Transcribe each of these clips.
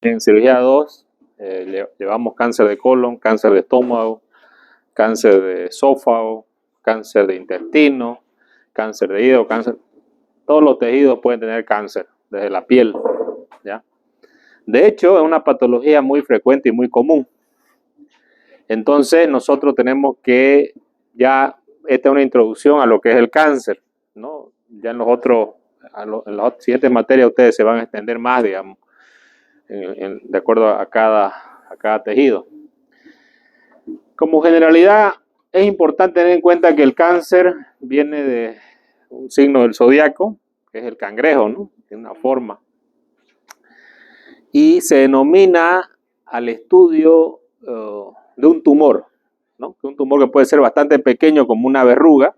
En cirugía 2 llevamos cáncer de colon, cáncer de estómago, cáncer de esófago, cáncer de intestino, cáncer de hígado, cáncer. Todos los tejidos pueden tener cáncer, desde la piel, ¿ya? De hecho, es una patología muy frecuente y muy común. Entonces, nosotros tenemos que esta es una introducción a lo que es el cáncer, ¿no? Ya en las siguientes materias ustedes se van a extender más, digamos, de acuerdo a cada tejido. Como generalidad, es importante tener en cuenta que el cáncer viene de un signo del zodiaco, que es el cangrejo, ¿no? Tiene una forma. Y se denomina al estudio de un tumor, ¿no? Un tumor que puede ser bastante pequeño, como una verruga,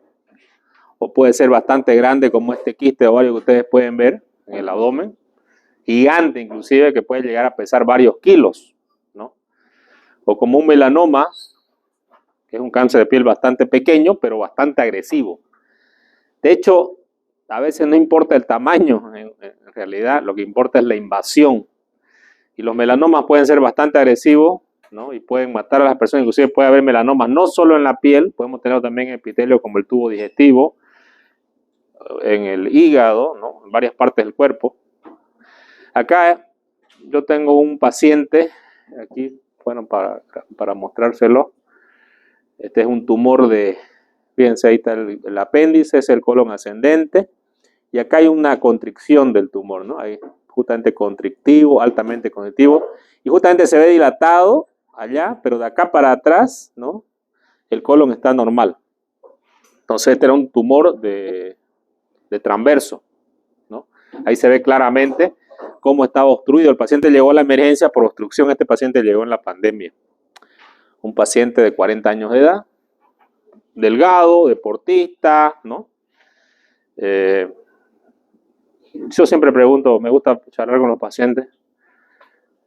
o puede ser bastante grande, como este quiste ovario que ustedes pueden ver en el abdomen, gigante inclusive, que puede llegar a pesar varios kilos, ¿no? O como un melanoma, que es un cáncer de piel bastante pequeño, pero bastante agresivo. De hecho, a veces no importa el tamaño, en realidad lo que importa es la invasión. Y los melanomas pueden ser bastante agresivos, ¿no? Y pueden matar a las personas. Inclusive puede haber melanomas no solo en la piel, podemos tener también epitelio como el tubo digestivo, en el hígado, ¿no? En varias partes del cuerpo. Acá yo tengo un paciente, aquí, bueno, para mostrárselo. Este es un tumor fíjense, ahí está el apéndice, es el colon ascendente, y acá hay una constricción del tumor, ¿no? Hay justamente constrictivo, altamente constrictivo, y justamente se ve dilatado allá, pero de acá para atrás, ¿no? El colon está normal. Entonces este era un tumor de transverso, ¿no? Ahí se ve claramente cómo estaba obstruido. El paciente llegó a la emergencia por obstrucción, este paciente llegó en la pandemia. Un paciente de 40 años de edad, delgado, deportista, ¿no? Yo siempre pregunto, me gusta charlar con los pacientes,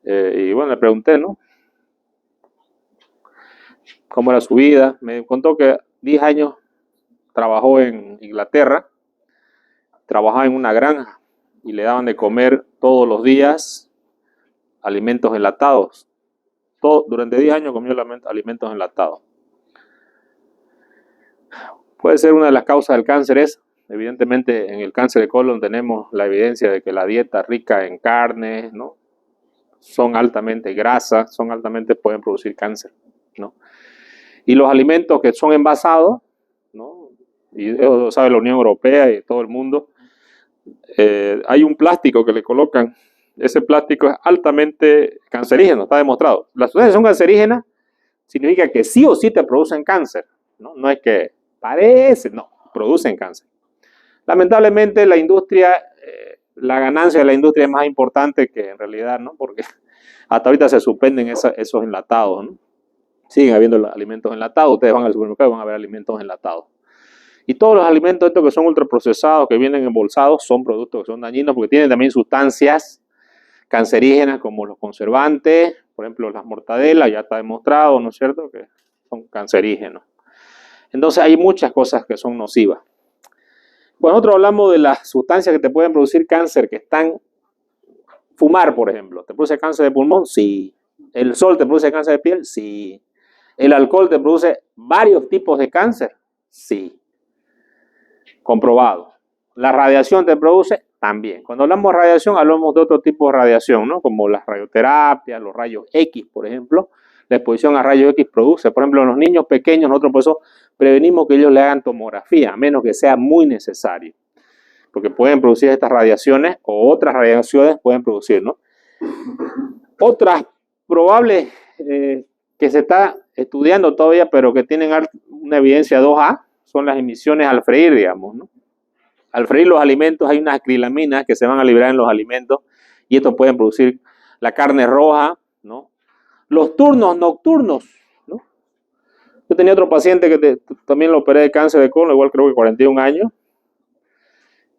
y bueno, le pregunté, ¿no? ¿Cómo era su vida? Me contó que 10 años trabajó en Inglaterra, trabajaba en una granja y le daban de comer todos los días alimentos enlatados. Durante 10 años comió alimentos enlatados. Puede ser una de las causas del cáncer evidentemente en el cáncer de colon tenemos la evidencia de que la dieta rica en carne, ¿no? Son altamente grasas, pueden producir cáncer, ¿no? Y los alimentos que son envasados, ¿no? Y eso lo sabe la Unión Europea y todo el mundo, hay un plástico que le colocan, ese plástico es altamente cancerígeno, está demostrado. Las sustancias son cancerígenas, significa que sí o sí te producen cáncer, ¿no? No es que parece, no, producen cáncer. Lamentablemente la industria, la ganancia de la industria es más importante que en realidad, ¿no? Porque hasta ahorita se suspenden esos enlatados, ¿no? Siguen habiendo alimentos enlatados, ustedes van al supermercado y van a ver alimentos enlatados. Y todos los alimentos estos que son ultraprocesados, que vienen embolsados, son productos que son dañinos porque tienen también sustancias cancerígenas como los conservantes, por ejemplo las mortadelas, ya está demostrado, ¿no es cierto?, que son cancerígenos. Entonces hay muchas cosas que son nocivas. Cuando nosotros hablamos de las sustancias que te pueden producir cáncer, que están, fumar, por ejemplo, ¿te produce cáncer de pulmón? Sí. ¿El sol te produce cáncer de piel? Sí. ¿El alcohol te produce varios tipos de cáncer? Sí. Comprobado. ¿La radiación te produce? También. Cuando hablamos de radiación, hablamos de otro tipo de radiación, ¿no? Como las radioterapias, los rayos X, por ejemplo. La exposición a rayos X produce, por ejemplo, en los niños pequeños, nosotros por eso prevenimos que ellos le hagan tomografía, a menos que sea muy necesario. Porque pueden producir estas radiaciones o otras radiaciones pueden producir, ¿no? Otras probables que se está estudiando todavía, pero que tienen una evidencia 2A, son las emisiones al freír, digamos, ¿no? Al freír los alimentos hay unas acrilaminas que se van a liberar en los alimentos y estos pueden producir la carne roja, ¿no? Los turnos nocturnos, ¿no? Yo tenía otro paciente que también lo operé de cáncer de colon, igual creo que 41 años,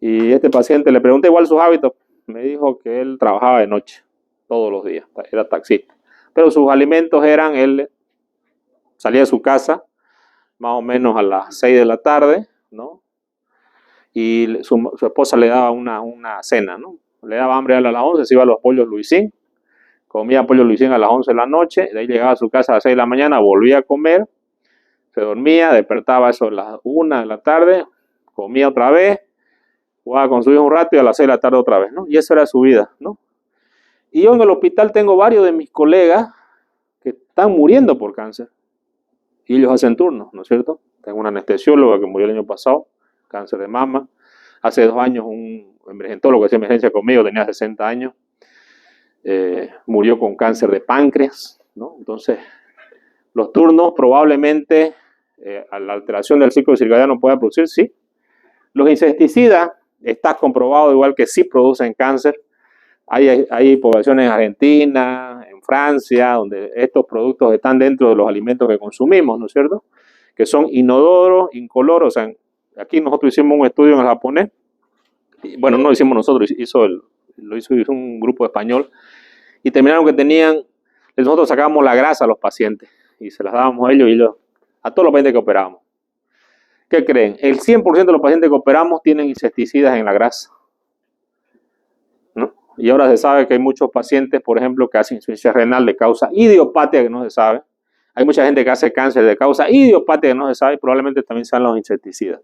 y este paciente le pregunté igual sus hábitos, me dijo que él trabajaba de noche, todos los días, era taxista, pero sus alimentos eran, él salía de su casa más o menos a las 6 de la tarde, ¿no? Y su esposa le daba una cena, ¿no? Le daba hambre a las 11, se iba a los pollos Luisín, comía pollo Luisín a las 11 de la noche, de ahí llegaba a su casa a las 6 de la mañana, volvía a comer, se dormía, despertaba eso a las 1 de la tarde, comía otra vez, jugaba con su hijo un rato y a las 6 de la tarde otra vez, ¿no? Y eso era su vida, ¿no? Y yo en el hospital tengo varios de mis colegas que están muriendo por cáncer. Y ellos hacen turnos, ¿no es cierto? Tengo una anestesióloga que murió el año pasado, cáncer de mama. Hace 2 años un emergentólogo que hacía emergencia conmigo, tenía 60 años, murió con cáncer de páncreas, ¿no? Entonces, los turnos probablemente a la alteración del ciclo circadiano pueda producir, sí. Los insecticidas, está comprobado igual que sí producen cáncer. Hay poblaciones en Argentina, en Francia, donde estos productos están dentro de los alimentos que consumimos, ¿no es cierto? Que son inodoros, incoloros. O sea, aquí nosotros hicimos un estudio en el japonés. Bueno, no lo hicimos nosotros, lo hizo un grupo español. Y terminaron que nosotros sacábamos la grasa a los pacientes y se las dábamos a ellos a todos los pacientes que operábamos. ¿Qué creen? El 100% de los pacientes que operamos tienen insecticidas en la grasa, ¿no? Y ahora se sabe que hay muchos pacientes, por ejemplo, que hacen insuficiencia renal de causa idiopática que no se sabe. Hay mucha gente que hace cáncer de causa idiopática que no se sabe y probablemente también sean los insecticidas.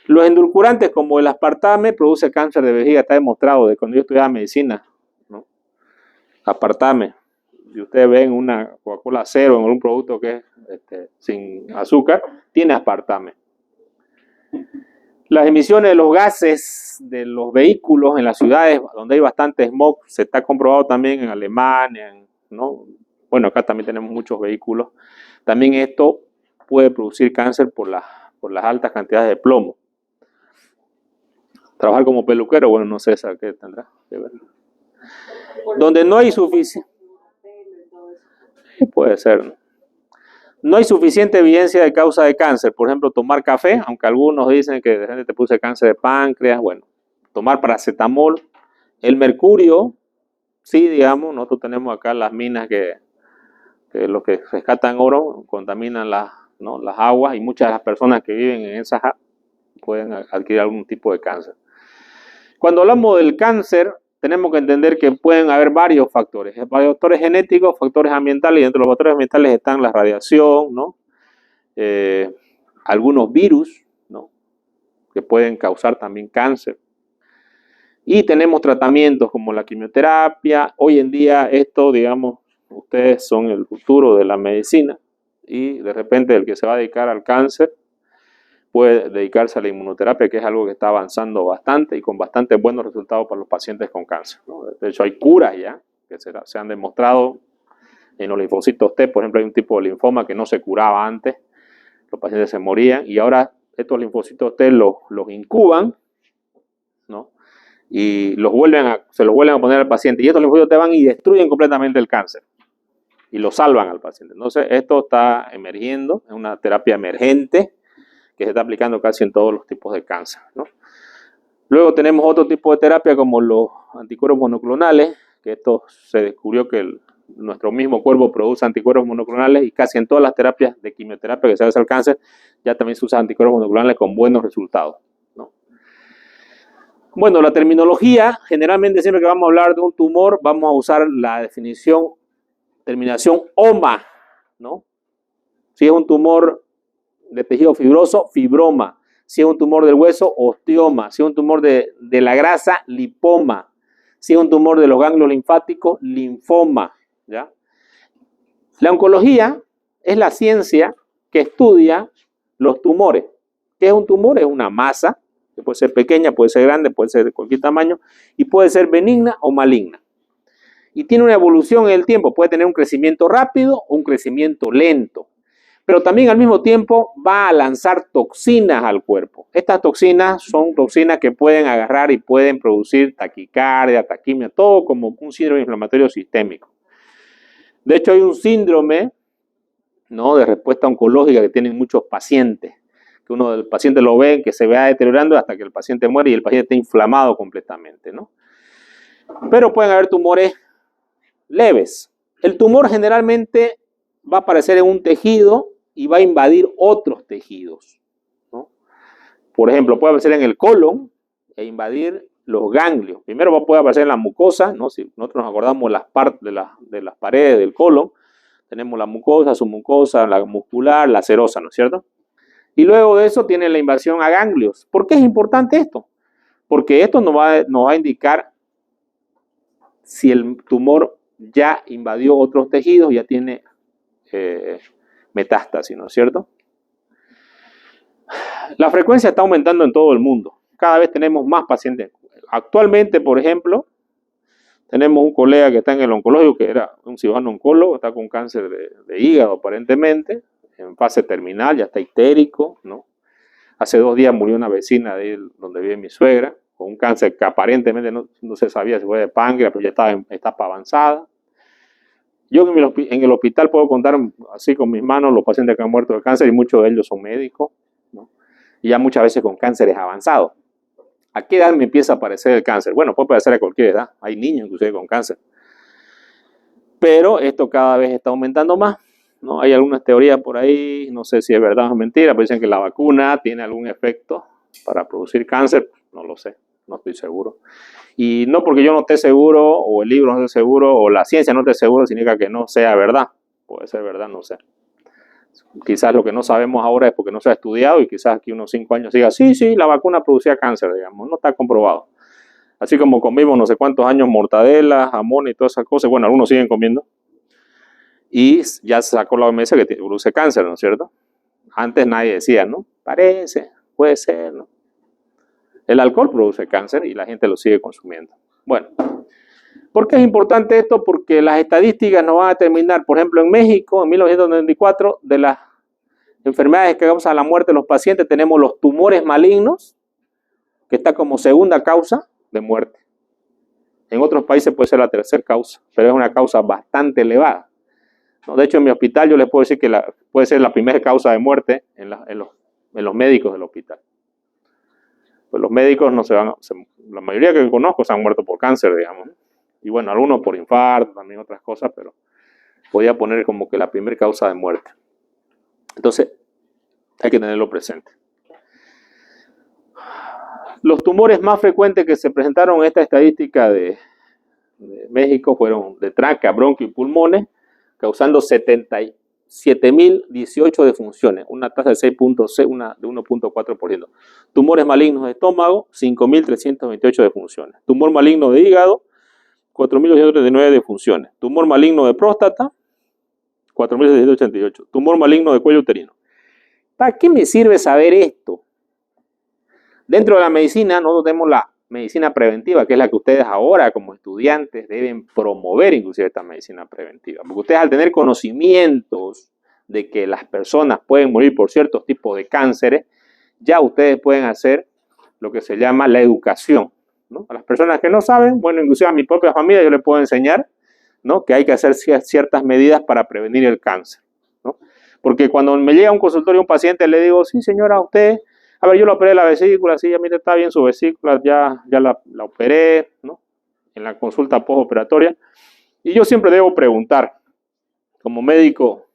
Los endulcorantes como el aspartame produce cáncer de vejiga, está demostrado de cuando yo estudiaba medicina, ¿no? Aspartame. Si ustedes ven una Coca-Cola cero en un producto que es sin azúcar, tiene aspartame. Las emisiones de los gases de los vehículos en las ciudades donde hay bastante smog, se está comprobado también en Alemania, ¿no? Bueno, acá también tenemos muchos vehículos. También esto puede producir cáncer por las altas cantidades de plomo. Trabajar como peluquero, bueno, no sé qué tendrá que ver. Donde no hay suficiente... Puede ser, ¿no? No hay suficiente evidencia de causa de cáncer. Por ejemplo, tomar café, aunque algunos dicen que de repente te produce cáncer de páncreas. Bueno, tomar paracetamol. El mercurio, sí, digamos, nosotros tenemos acá las minas que los que rescatan oro contaminan las aguas y muchas de las personas que viven en esas pueden adquirir algún tipo de cáncer. Cuando hablamos del cáncer, tenemos que entender que pueden haber varios factores genéticos, factores ambientales, y dentro de los factores ambientales están la radiación, ¿no? Algunos virus, ¿no? Que pueden causar también cáncer. Y tenemos tratamientos como la quimioterapia. Hoy en día esto, digamos, ustedes son el futuro de la medicina y de repente el que se va a dedicar al cáncer puede dedicarse a la inmunoterapia, que es algo que está avanzando bastante y con bastante buenos resultados para los pacientes con cáncer, ¿no? De hecho, hay curas ya que se han demostrado en los linfocitos T. Por ejemplo, hay un tipo de linfoma que no se curaba antes, los pacientes se morían y ahora estos linfocitos T los incuban, ¿no? Y se los vuelven a poner al paciente y estos linfocitos T van y destruyen completamente el cáncer y lo salvan al paciente. Entonces, esto está emergiendo, es una terapia emergente que se está aplicando casi en todos los tipos de cáncer, ¿no? Luego tenemos otro tipo de terapia como los anticuerpos monoclonales, que esto se descubrió que nuestro mismo cuerpo produce anticuerpos monoclonales y casi en todas las terapias de quimioterapia que se hace al cáncer ya también se usan anticuerpos monoclonales con buenos resultados, ¿no? Bueno, la terminología, generalmente siempre que vamos a hablar de un tumor vamos a usar la terminación OMA, ¿no? Si es un tumor de tejido fibroso, fibroma. Si es un tumor del hueso, osteoma. Si es un tumor de la grasa, lipoma. Si es un tumor de los ganglios linfáticos, linfoma, ¿ya? La oncología es la ciencia que estudia los tumores. ¿Qué es un tumor? Es una masa, que puede ser pequeña, puede ser grande, puede ser de cualquier tamaño, y puede ser benigna o maligna. Y tiene una evolución en el tiempo, puede tener un crecimiento rápido o un crecimiento lento. Pero también al mismo tiempo va a lanzar toxinas al cuerpo. Estas toxinas son toxinas que pueden agarrar y pueden producir taquicardia, taquimia, todo como un síndrome inflamatorio sistémico. De hecho, hay un síndrome, ¿no?, de respuesta oncológica que tienen muchos pacientes, que uno del paciente lo ve, que se va deteriorando hasta que el paciente muere y el paciente está inflamado completamente, ¿no? Pero pueden haber tumores leves. El tumor generalmente va a aparecer en un tejido y va a invadir otros tejidos, ¿no? Por ejemplo, puede aparecer en el colon e invadir los ganglios. Primero puede aparecer en la mucosa, ¿no? Si nosotros nos acordamos las partes de las paredes del colon, tenemos la mucosa, submucosa, la muscular, la serosa, ¿no es cierto? Y luego de eso tiene la invasión a ganglios. ¿Por qué es importante esto? Porque esto nos va a indicar si el tumor ya invadió otros tejidos, ya tiene metástasis, ¿no es cierto? La frecuencia está aumentando en todo el mundo. Cada vez tenemos más pacientes. Actualmente, por ejemplo, tenemos un colega que está en el oncológico, que era un cirujano oncólogo, está con cáncer de hígado aparentemente, en fase terminal, ya está histérico, ¿no? Hace 2 días murió una vecina de él, donde vive mi suegra, con un cáncer que aparentemente no se sabía si fue de páncreas, pero ya estaba en etapa avanzada. Yo en el hospital puedo contar así con mis manos los pacientes que han muerto de cáncer y muchos de ellos son médicos, ¿no? Y ya muchas veces con cánceres avanzados. ¿A qué edad me empieza a aparecer el cáncer? Bueno, puede aparecer a cualquier edad. Hay niños inclusive con cáncer. Pero esto cada vez está aumentando más, ¿no? Hay algunas teorías por ahí, no sé si es verdad o es mentira, pero dicen que la vacuna tiene algún efecto para producir cáncer. No lo sé, no estoy seguro. Y no porque yo no esté seguro, o el libro no esté seguro, o la ciencia no esté seguro, significa que no sea verdad. Puede ser verdad, no sé. Quizás lo que no sabemos ahora es porque no se ha estudiado y quizás aquí unos 5 años diga, sí, la vacuna producía cáncer, digamos, no está comprobado. Así como comimos no sé cuántos años mortadela, jamón y todas esas cosas, bueno, algunos siguen comiendo. Y ya se sacó la OMS que produce cáncer, ¿no es cierto? Antes nadie decía, ¿no? Parece, puede ser, ¿no? El alcohol produce cáncer y la gente lo sigue consumiendo. Bueno, ¿por qué es importante esto? Porque las estadísticas nos van a determinar, por ejemplo, en México, en 1994, de las enfermedades que causan la muerte de los pacientes, tenemos los tumores malignos, que está como segunda causa de muerte. En otros países puede ser la tercera causa, pero es una causa bastante elevada. ¿No? De hecho, en mi hospital yo les puedo decir que puede ser la primera causa de muerte en los médicos del hospital. Pues los médicos la mayoría que conozco se han muerto por cáncer, digamos, ¿no? Y bueno, algunos por infarto, también otras cosas, pero podía poner como que la primera causa de muerte. Entonces, hay que tenerlo presente. Los tumores más frecuentes que se presentaron en esta estadística de México fueron de tráquea, bronquio y pulmones, causando 77.018 defunciones, una tasa de 6.6, de 1.4%. Tumores malignos de estómago, 5.328 defunciones. Tumor maligno de hígado, 4.239 defunciones. Tumor maligno de próstata, 4.688. Tumor maligno de cuello uterino. ¿Para qué me sirve saber esto? Dentro de la medicina, nosotros tenemos la medicina preventiva, que es la que ustedes ahora como estudiantes deben promover inclusive esta medicina preventiva. Porque ustedes al tener conocimientos de que las personas pueden morir por ciertos tipos de cánceres, ya ustedes pueden hacer lo que se llama la educación, ¿no? A las personas que no saben, bueno, inclusive a mi propia familia yo les puedo enseñar, ¿no? Que hay que hacer ciertas medidas para prevenir el cáncer, ¿no? Porque cuando me llega a un consultorio un paciente, le digo, sí señora, usted... A ver, yo le operé la vesícula, sí, ya mire, está bien su vesícula, ya la operé, ¿no? En la consulta postoperatoria. Y yo siempre debo preguntar, como médico,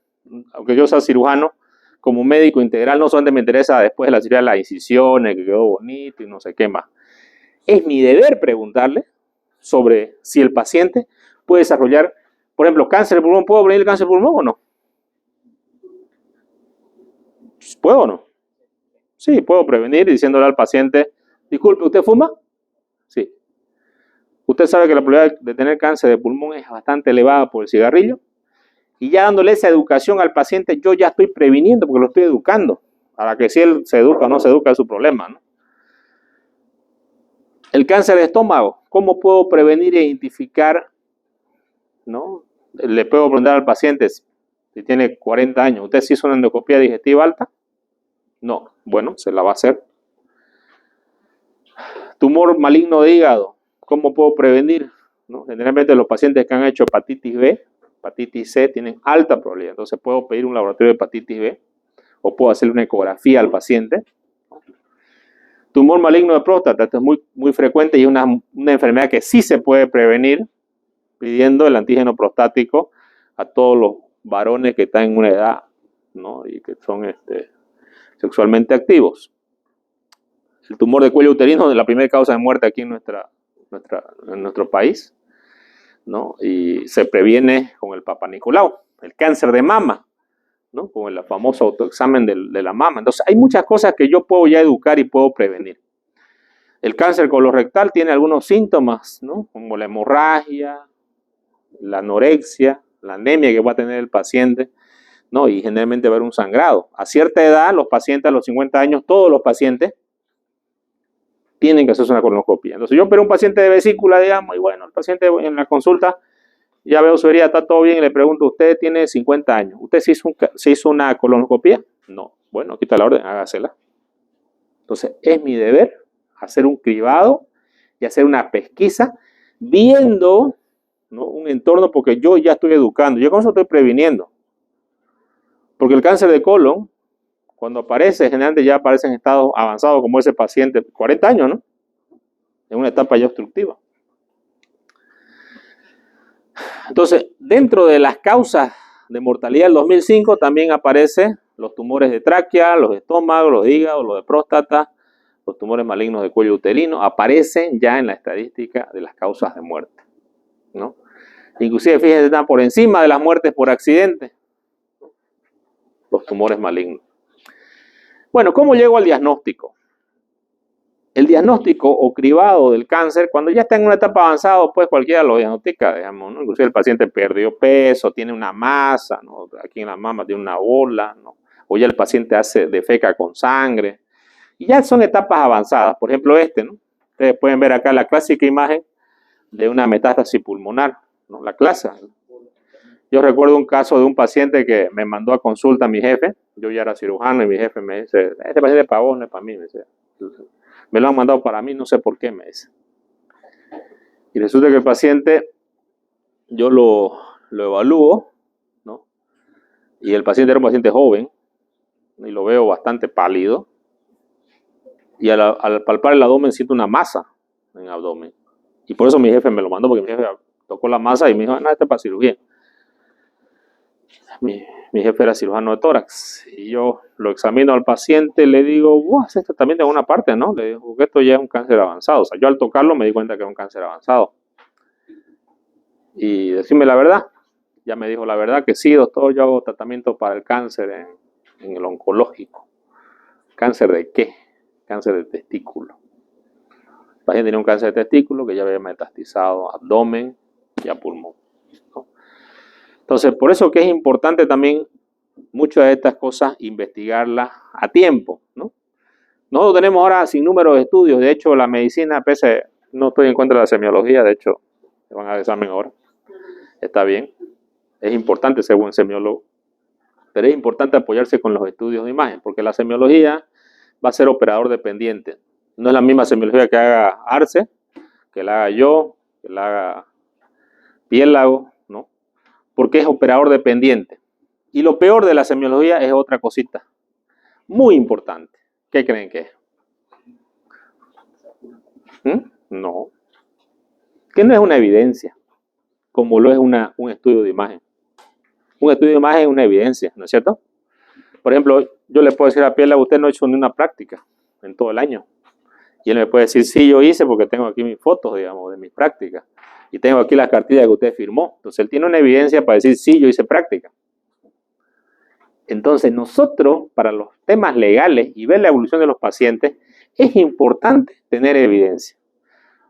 aunque yo sea cirujano, como médico integral, no solamente me interesa después de la cirugía las incisiones, que quedó bonito y no sé qué más. Es mi deber preguntarle sobre si el paciente puede desarrollar, por ejemplo, cáncer de pulmón. ¿Puedo prevenir el cáncer de pulmón o no? ¿Puedo o no? Sí, puedo prevenir diciéndole al paciente, disculpe, ¿usted fuma? Sí. Usted sabe que la probabilidad de tener cáncer de pulmón es bastante elevada por el cigarrillo. Y ya dándole esa educación al paciente, yo ya estoy previniendo porque lo estoy educando. Para que si él se educa o no se educa es su problema, ¿no? El cáncer de estómago, ¿cómo puedo prevenir e identificar, ¿no? Le puedo preguntar al paciente si tiene 40 años, ¿usted sí hizo una endoscopia digestiva alta? No, bueno, se la va a hacer. Tumor maligno de hígado, ¿cómo puedo prevenir? ¿No? Generalmente los pacientes que han hecho hepatitis B, hepatitis C, tienen alta probabilidad. Entonces puedo pedir un laboratorio de hepatitis B o puedo hacerle una ecografía al paciente. Tumor maligno de próstata, esto es muy frecuente y es una enfermedad que sí se puede prevenir pidiendo el antígeno prostático a todos los varones que están en una edad, ¿no? Y que son sexualmente activos. el tumor de cuello uterino es la primera causa de muerte aquí en nuestro país, ¿no? Y se previene con el Papa Nicolau. El cáncer de mama, ¿no? Con el famoso autoexamen de la mama. Entonces, hay muchas cosas que yo puedo ya educar y puedo prevenir. El cáncer colorectal tiene algunos síntomas, ¿no? Como la hemorragia, la anorexia, la anemia que va a tener el paciente, ¿no? Y generalmente va a haber un sangrado. A cierta edad, los pacientes a los 50 años, todos los pacientes tienen que hacerse una colonoscopia. Entonces, yo opero un paciente de vesícula, digamos, y bueno, el paciente en la consulta, ya veo su herida, está todo bien, y le pregunto, ¿usted tiene 50 años? ¿Usted se hizo una colonoscopia? No. Bueno, quita la orden, hágasela. Entonces, es mi deber hacer un cribado y hacer una pesquisa viendo, ¿no?, un entorno, porque yo ya estoy educando, yo con eso estoy previniendo. Porque el cáncer de colon, cuando aparece, generalmente ya aparece en estados avanzados, como ese paciente, 40 años, ¿no? En una etapa ya obstructiva. Entonces, dentro de las causas de mortalidad del 2005 también aparecen los tumores de tráquea, los de estómago, los de hígado, los de próstata, los tumores malignos de cuello uterino, aparecen ya en la estadística de las causas de muerte, ¿no? Inclusive, fíjense, están por encima de las muertes por accidente, los tumores malignos. Bueno, ¿cómo llego al diagnóstico? El diagnóstico o cribado del cáncer, cuando ya está en una etapa avanzada, pues cualquiera lo diagnostica, digamos, ¿no? Inclusive el paciente perdió peso, tiene una masa, ¿no? Aquí en la mama tiene una bola, ¿no? O ya el paciente defeca con sangre. Y ya son etapas avanzadas. Por ejemplo, ¿no? Ustedes pueden ver acá la clásica imagen de una metástasis pulmonar, ¿no? La clase. Yo recuerdo un caso de un paciente que me mandó a consulta a mi jefe. Yo ya era cirujano y mi jefe me dice, este paciente es para vos, no es para mí. Me lo han mandado para mí, no sé por qué, me dice. Y resulta que el paciente, yo lo evalúo, ¿no? Y el paciente era un paciente joven, y lo veo bastante pálido. Y al palpar el abdomen siento una masa en el abdomen. Y por eso mi jefe me lo mandó, porque mi jefe tocó la masa y me dijo, no, este es para cirugía. Mi jefe era cirujano de tórax. Y yo lo examino al paciente, le digo, esto también de una parte, ¿no? Le digo, porque esto ya es un cáncer avanzado. O sea, yo al tocarlo me di cuenta que era un cáncer avanzado. Y decirme la verdad. Ya me dijo la verdad que sí, doctor, yo hago tratamiento para el cáncer en el oncológico. ¿Cáncer de qué? Cáncer de testículo. El paciente tenía un cáncer de testículo que ya había metastizado a abdomen y a pulmón, ¿no? Entonces, por eso que es importante también muchas de estas cosas investigarlas a tiempo, ¿no? Nosotros tenemos ahora sin número de estudios. De hecho, la medicina, pese, no estoy en contra de la semiología, de hecho, me van a dar examen ahora. Está bien. Es importante ser buen semiólogo, pero es importante apoyarse con los estudios de imagen, porque la semiología va a ser operador dependiente. No es la misma semiología que haga Arce, que la haga yo, que la haga Piélago, ¿no? Porque es operador dependiente. Y lo peor de la semiología es otra cosita muy importante. ¿Qué creen que es? No. Que no es una evidencia, como lo es un estudio de imagen. Un estudio de imagen es una evidencia, ¿no es cierto? Por ejemplo, yo le puedo decir a Piélago, usted no ha hecho ni una práctica en todo el año. Y él me puede decir, sí, yo hice porque tengo aquí mis fotos, digamos, de mis prácticas. Y tengo aquí las cartillas que usted firmó. Entonces, él tiene una evidencia para decir, sí, yo hice práctica. Entonces, nosotros, para los temas legales y ver la evolución de los pacientes, es importante tener evidencia.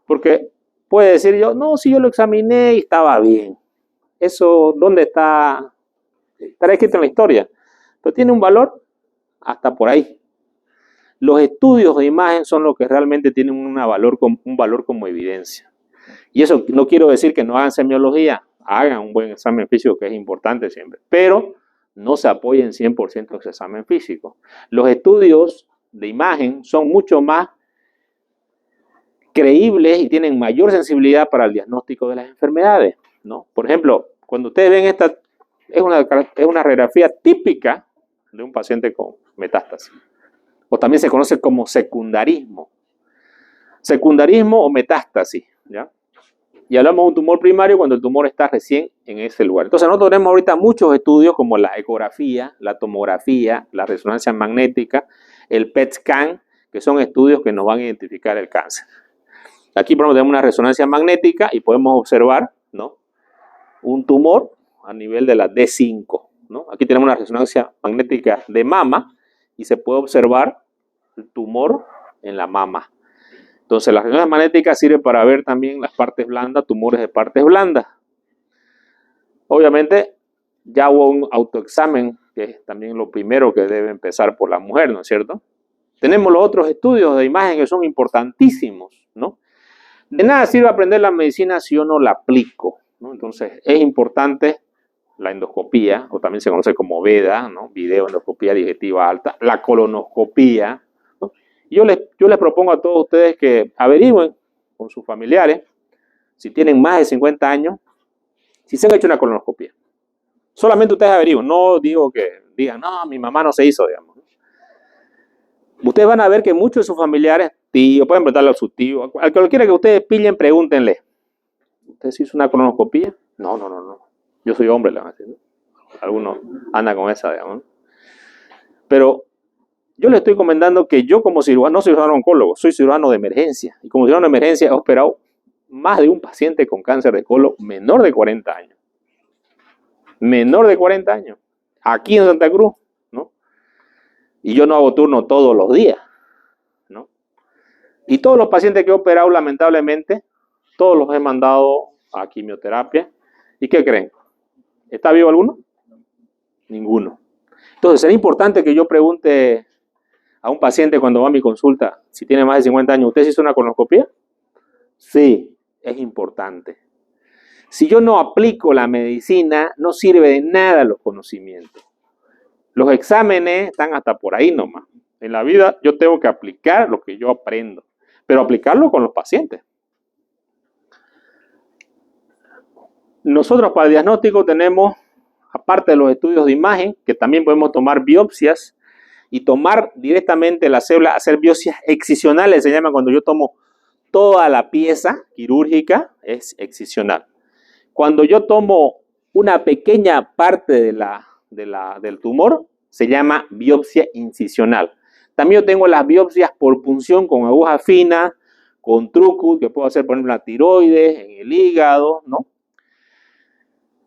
Porque puede decir yo, no, si yo lo examiné y estaba bien. Eso, ¿dónde está? Estará escrito en la historia. Pero tiene un valor hasta por ahí. Los estudios de imagen son los que realmente tienen un valor como evidencia. Y eso no quiero decir que no hagan semiología, hagan un buen examen físico, que es importante siempre, pero no se apoyen 100% en ese examen físico. Los estudios de imagen son mucho más creíbles y tienen mayor sensibilidad para el diagnóstico de las enfermedades, ¿no? Por ejemplo, cuando ustedes ven esta, es una radiografía típica de un paciente con metástasis. O también se conoce como secundarismo. Secundarismo o metástasis, ¿ya? Y hablamos de un tumor primario cuando el tumor está recién en ese lugar. Entonces nosotros tenemos ahorita muchos estudios como la ecografía, la tomografía, la resonancia magnética, el PET scan, que son estudios que nos van a identificar el cáncer. Aquí, por ejemplo, tenemos una resonancia magnética y podemos observar, ¿no?, un tumor a nivel de la D5, ¿no? Aquí tenemos una resonancia magnética de mama y se puede observar el tumor en la mama. Entonces, la resonancia magnética sirve para ver también las partes blandas, tumores de partes blandas. Obviamente, ya hubo un autoexamen, que es también lo primero que debe empezar por la mujer, ¿no es cierto? Tenemos los otros estudios de imagen que son importantísimos, ¿no? De nada sirve aprender la medicina si yo no la aplico, ¿no? Entonces, es importante la endoscopía, o también se conoce como VEDA, ¿no?, videoendoscopía digestiva alta, la colonoscopía, ¿no? Yo les propongo a todos ustedes que averigüen con sus familiares, si tienen más de 50 años, si se han hecho una colonoscopía. Solamente ustedes averigüen, no digo que digan, no, mi mamá no se hizo, digamos. Ustedes van a ver que muchos de sus familiares, tíos, pueden preguntarle a sus tíos, al que quiera que ustedes pillen, pregúntenle, ¿usted se hizo una colonoscopía? No. Yo soy hombre, le van a decir, ¿no? Algunos andan con esa, digamos. Pero yo le estoy comentando que yo como cirujano, no soy cirujano oncólogo, soy cirujano de emergencia. Y como cirujano de emergencia he operado más de un paciente con cáncer de colon menor de 40 años. Menor de 40 años. Aquí en Santa Cruz, ¿no? Y yo no hago turno todos los días, ¿no? Y todos los pacientes que he operado, lamentablemente, todos los he mandado a quimioterapia. ¿Y qué creen? ¿Está vivo alguno? Ninguno. Entonces, será importante que yo pregunte a un paciente cuando va a mi consulta, si tiene más de 50 años, ¿usted se hizo una colonoscopia? Sí, es importante. Si yo no aplico la medicina, no sirve de nada los conocimientos. Los exámenes están hasta por ahí nomás. En la vida yo tengo que aplicar lo que yo aprendo, pero aplicarlo con los pacientes. Nosotros para el diagnóstico tenemos, aparte de los estudios de imagen, que también podemos tomar biopsias y tomar directamente la célula, hacer biopsias excisionales, se llama cuando yo tomo toda la pieza quirúrgica, es excisional. Cuando yo tomo una pequeña parte del tumor, se llama biopsia incisional. También yo tengo las biopsias por punción con aguja fina, con trucos, que puedo hacer, por ejemplo, en la tiroides, en el hígado, ¿no?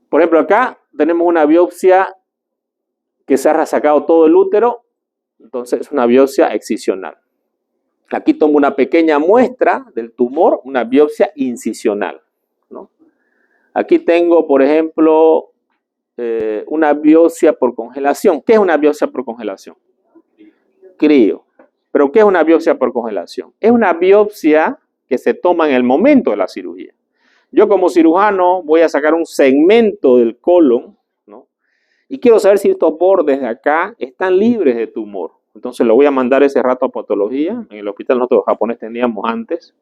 Por ejemplo, acá tenemos una biopsia que se ha resacado todo el útero, entonces es una biopsia excisional. Aquí tomo una pequeña muestra del tumor, una biopsia incisional, ¿no? Aquí tengo, por ejemplo, una biopsia por congelación. ¿Qué es una biopsia por congelación? Crío. ¿Pero qué es una biopsia por congelación? Es una biopsia que se toma en el momento de la cirugía. Yo como cirujano voy a sacar un segmento del colon, ¿no? Y quiero saber si estos bordes de acá están libres de tumor. Entonces lo voy a mandar ese rato a patología. En el hospital nosotros los japoneses teníamos antes.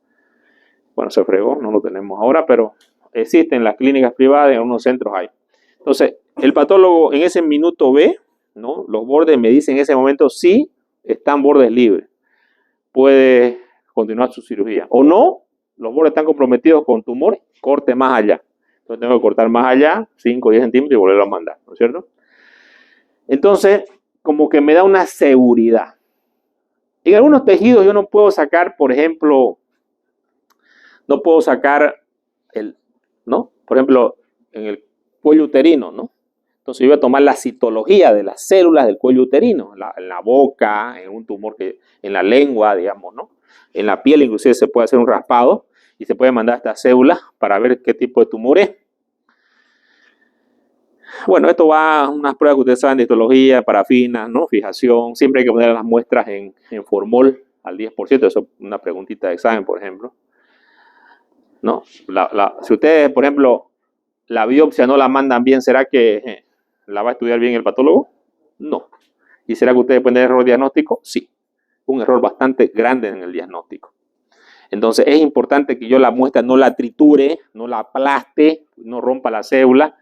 Bueno, se fregó, no lo tenemos ahora, pero existen las clínicas privadas, en algunos centros hay. Entonces, el patólogo en ese minuto ve, ¿no?, los bordes, me dice en ese momento si están bordes libres. Puede continuar su cirugía. O no, los bordes están comprometidos con tumor, corte más allá. Entonces tengo que cortar más allá, 5 o 10 centímetros y volverlo a mandar, ¿no es cierto? Entonces, como que me da una seguridad. En algunos tejidos yo no puedo sacar, por ejemplo, no puedo sacar ¿no? Por ejemplo, en el cuello uterino, ¿no? Entonces yo voy a tomar la citología de las células del cuello uterino, en la boca, en un tumor en la lengua, digamos, ¿no? En la piel inclusive se puede hacer un raspado y se puede mandar estas células para ver qué tipo de tumor es. Bueno, esto va a unas pruebas que ustedes saben de histología, parafina, ¿no?, fijación. Siempre hay que poner las muestras en formol al 10%, eso es una preguntita de examen, por ejemplo, ¿no? Si ustedes, por ejemplo, la biopsia no la mandan bien, ¿será que la va a estudiar bien el patólogo? No. ¿Y será que ustedes pueden tener error diagnóstico? Sí. Un error bastante grande en el diagnóstico. Entonces es importante que yo la muestra no la triture, no la aplaste, no rompa la célula,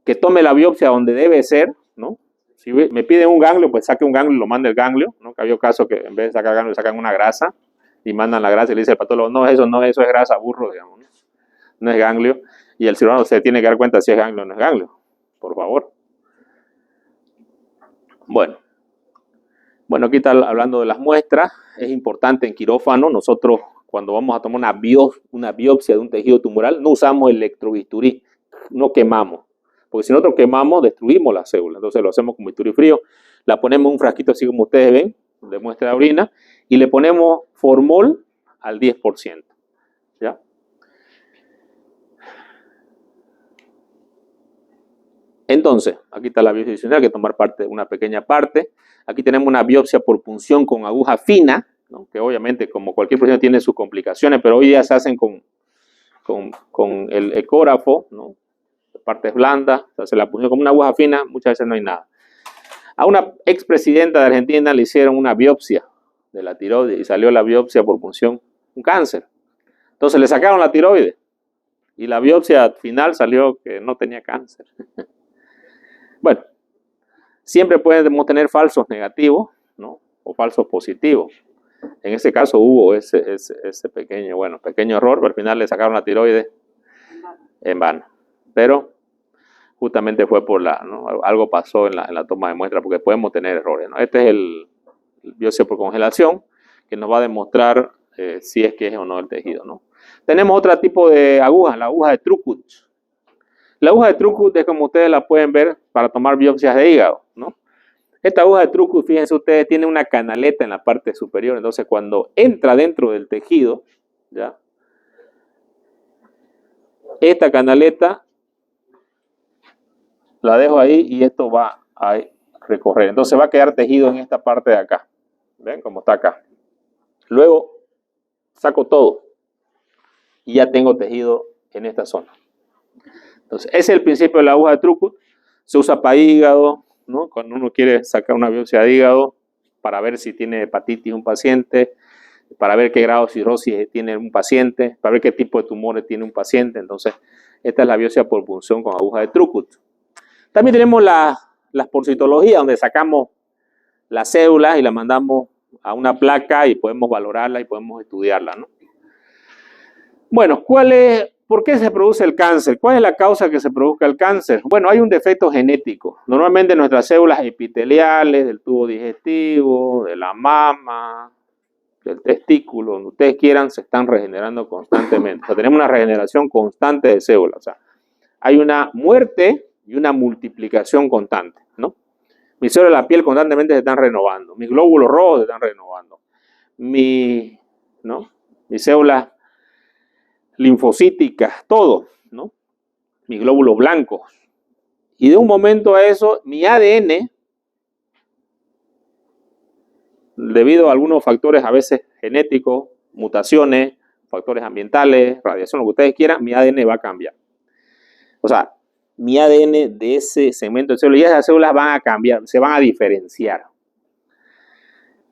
que tome la biopsia donde debe ser, ¿no? Si me piden un ganglio, pues saque un ganglio y lo mande el ganglio, ¿no? Que había casos que en vez de sacar ganglio sacan una grasa y mandan la grasa y le dice el patólogo, no, eso es grasa, burro, digamos, ¿no? No es ganglio. Y el cirujano se tiene que dar cuenta si es ganglio o no es ganglio, por favor. Bueno, Bueno, aquí está hablando de las muestras. Es importante en quirófano, nosotros cuando vamos a tomar una biopsia de un tejido tumoral, no usamos electrobisturí, no quemamos. Porque si nosotros quemamos, destruimos la célula. Entonces lo hacemos con bisturí frío. La ponemos en un frasquito así como ustedes ven, de muestra de orina, y le ponemos formol al 10%. ¿Ya? Entonces, aquí está la biopsia adicional, hay que tomar una pequeña parte. Aquí tenemos una biopsia por punción con aguja fina, ¿no? Que obviamente, como cualquier procedimiento, tiene sus complicaciones, pero hoy día se hacen con el ecógrafo, ¿no? Partes blandas, se hace la punción con una aguja fina, muchas veces no hay nada. A una expresidenta de Argentina le hicieron una biopsia de la tiroides y salió la biopsia por punción un cáncer. Entonces le sacaron la tiroides y la biopsia final salió que no tenía cáncer. Bueno, siempre podemos tener falsos negativos, ¿no? O falsos positivos. En ese caso hubo ese pequeño error, pero al final le sacaron la tiroides en vano. Pero justamente fue por ¿no? Algo pasó en la toma de muestra, porque podemos tener errores, ¿no? Este es el biopsia por congelación, que nos va a demostrar si es que es o no el tejido, ¿no? Tenemos otro tipo de aguja, la aguja de Trucut. La aguja de Trucut es como ustedes la pueden ver para tomar biopsias de hígado, ¿no? Esta aguja de Trucut, fíjense ustedes, tiene una canaleta en la parte superior. Entonces, cuando entra dentro del tejido, ¿ya? Esta canaleta la dejo ahí y esto va a recorrer. Entonces, va a quedar tejido en esta parte de acá. ¿Ven cómo está acá? Luego, saco todo y ya tengo tejido en esta zona. Entonces, ese es el principio de la aguja de Trucut. Se usa para hígado, ¿no? Cuando uno quiere sacar una biopsia de hígado para ver si tiene hepatitis un paciente, para ver qué grado de cirrosis tiene un paciente, para ver qué tipo de tumores tiene un paciente. Entonces, esta es la biopsia por punción con aguja de Trucut. También tenemos las por citología, donde sacamos las células y las mandamos a una placa y podemos valorarla y podemos estudiarla, ¿no? Bueno, ¿por qué se produce el cáncer? ¿Cuál es la causa que se produzca el cáncer? Bueno, hay un defecto genético. Normalmente nuestras células epiteliales, del tubo digestivo, de la mama, del testículo, donde ustedes quieran, se están regenerando constantemente. O sea, tenemos una regeneración constante de células. O sea, hay una muerte y una multiplicación constante, ¿no? Mis células de la piel constantemente se están renovando. Mis glóbulos rojos se están renovando. Mis células linfocíticas, todo, ¿no? Mis glóbulos blancos. Y de un momento a eso, mi ADN, debido a algunos factores a veces genéticos, mutaciones, factores ambientales, radiación, lo que ustedes quieran, mi ADN va a cambiar. O sea, mi ADN de ese segmento de células, y esas células van a cambiar, se van a diferenciar.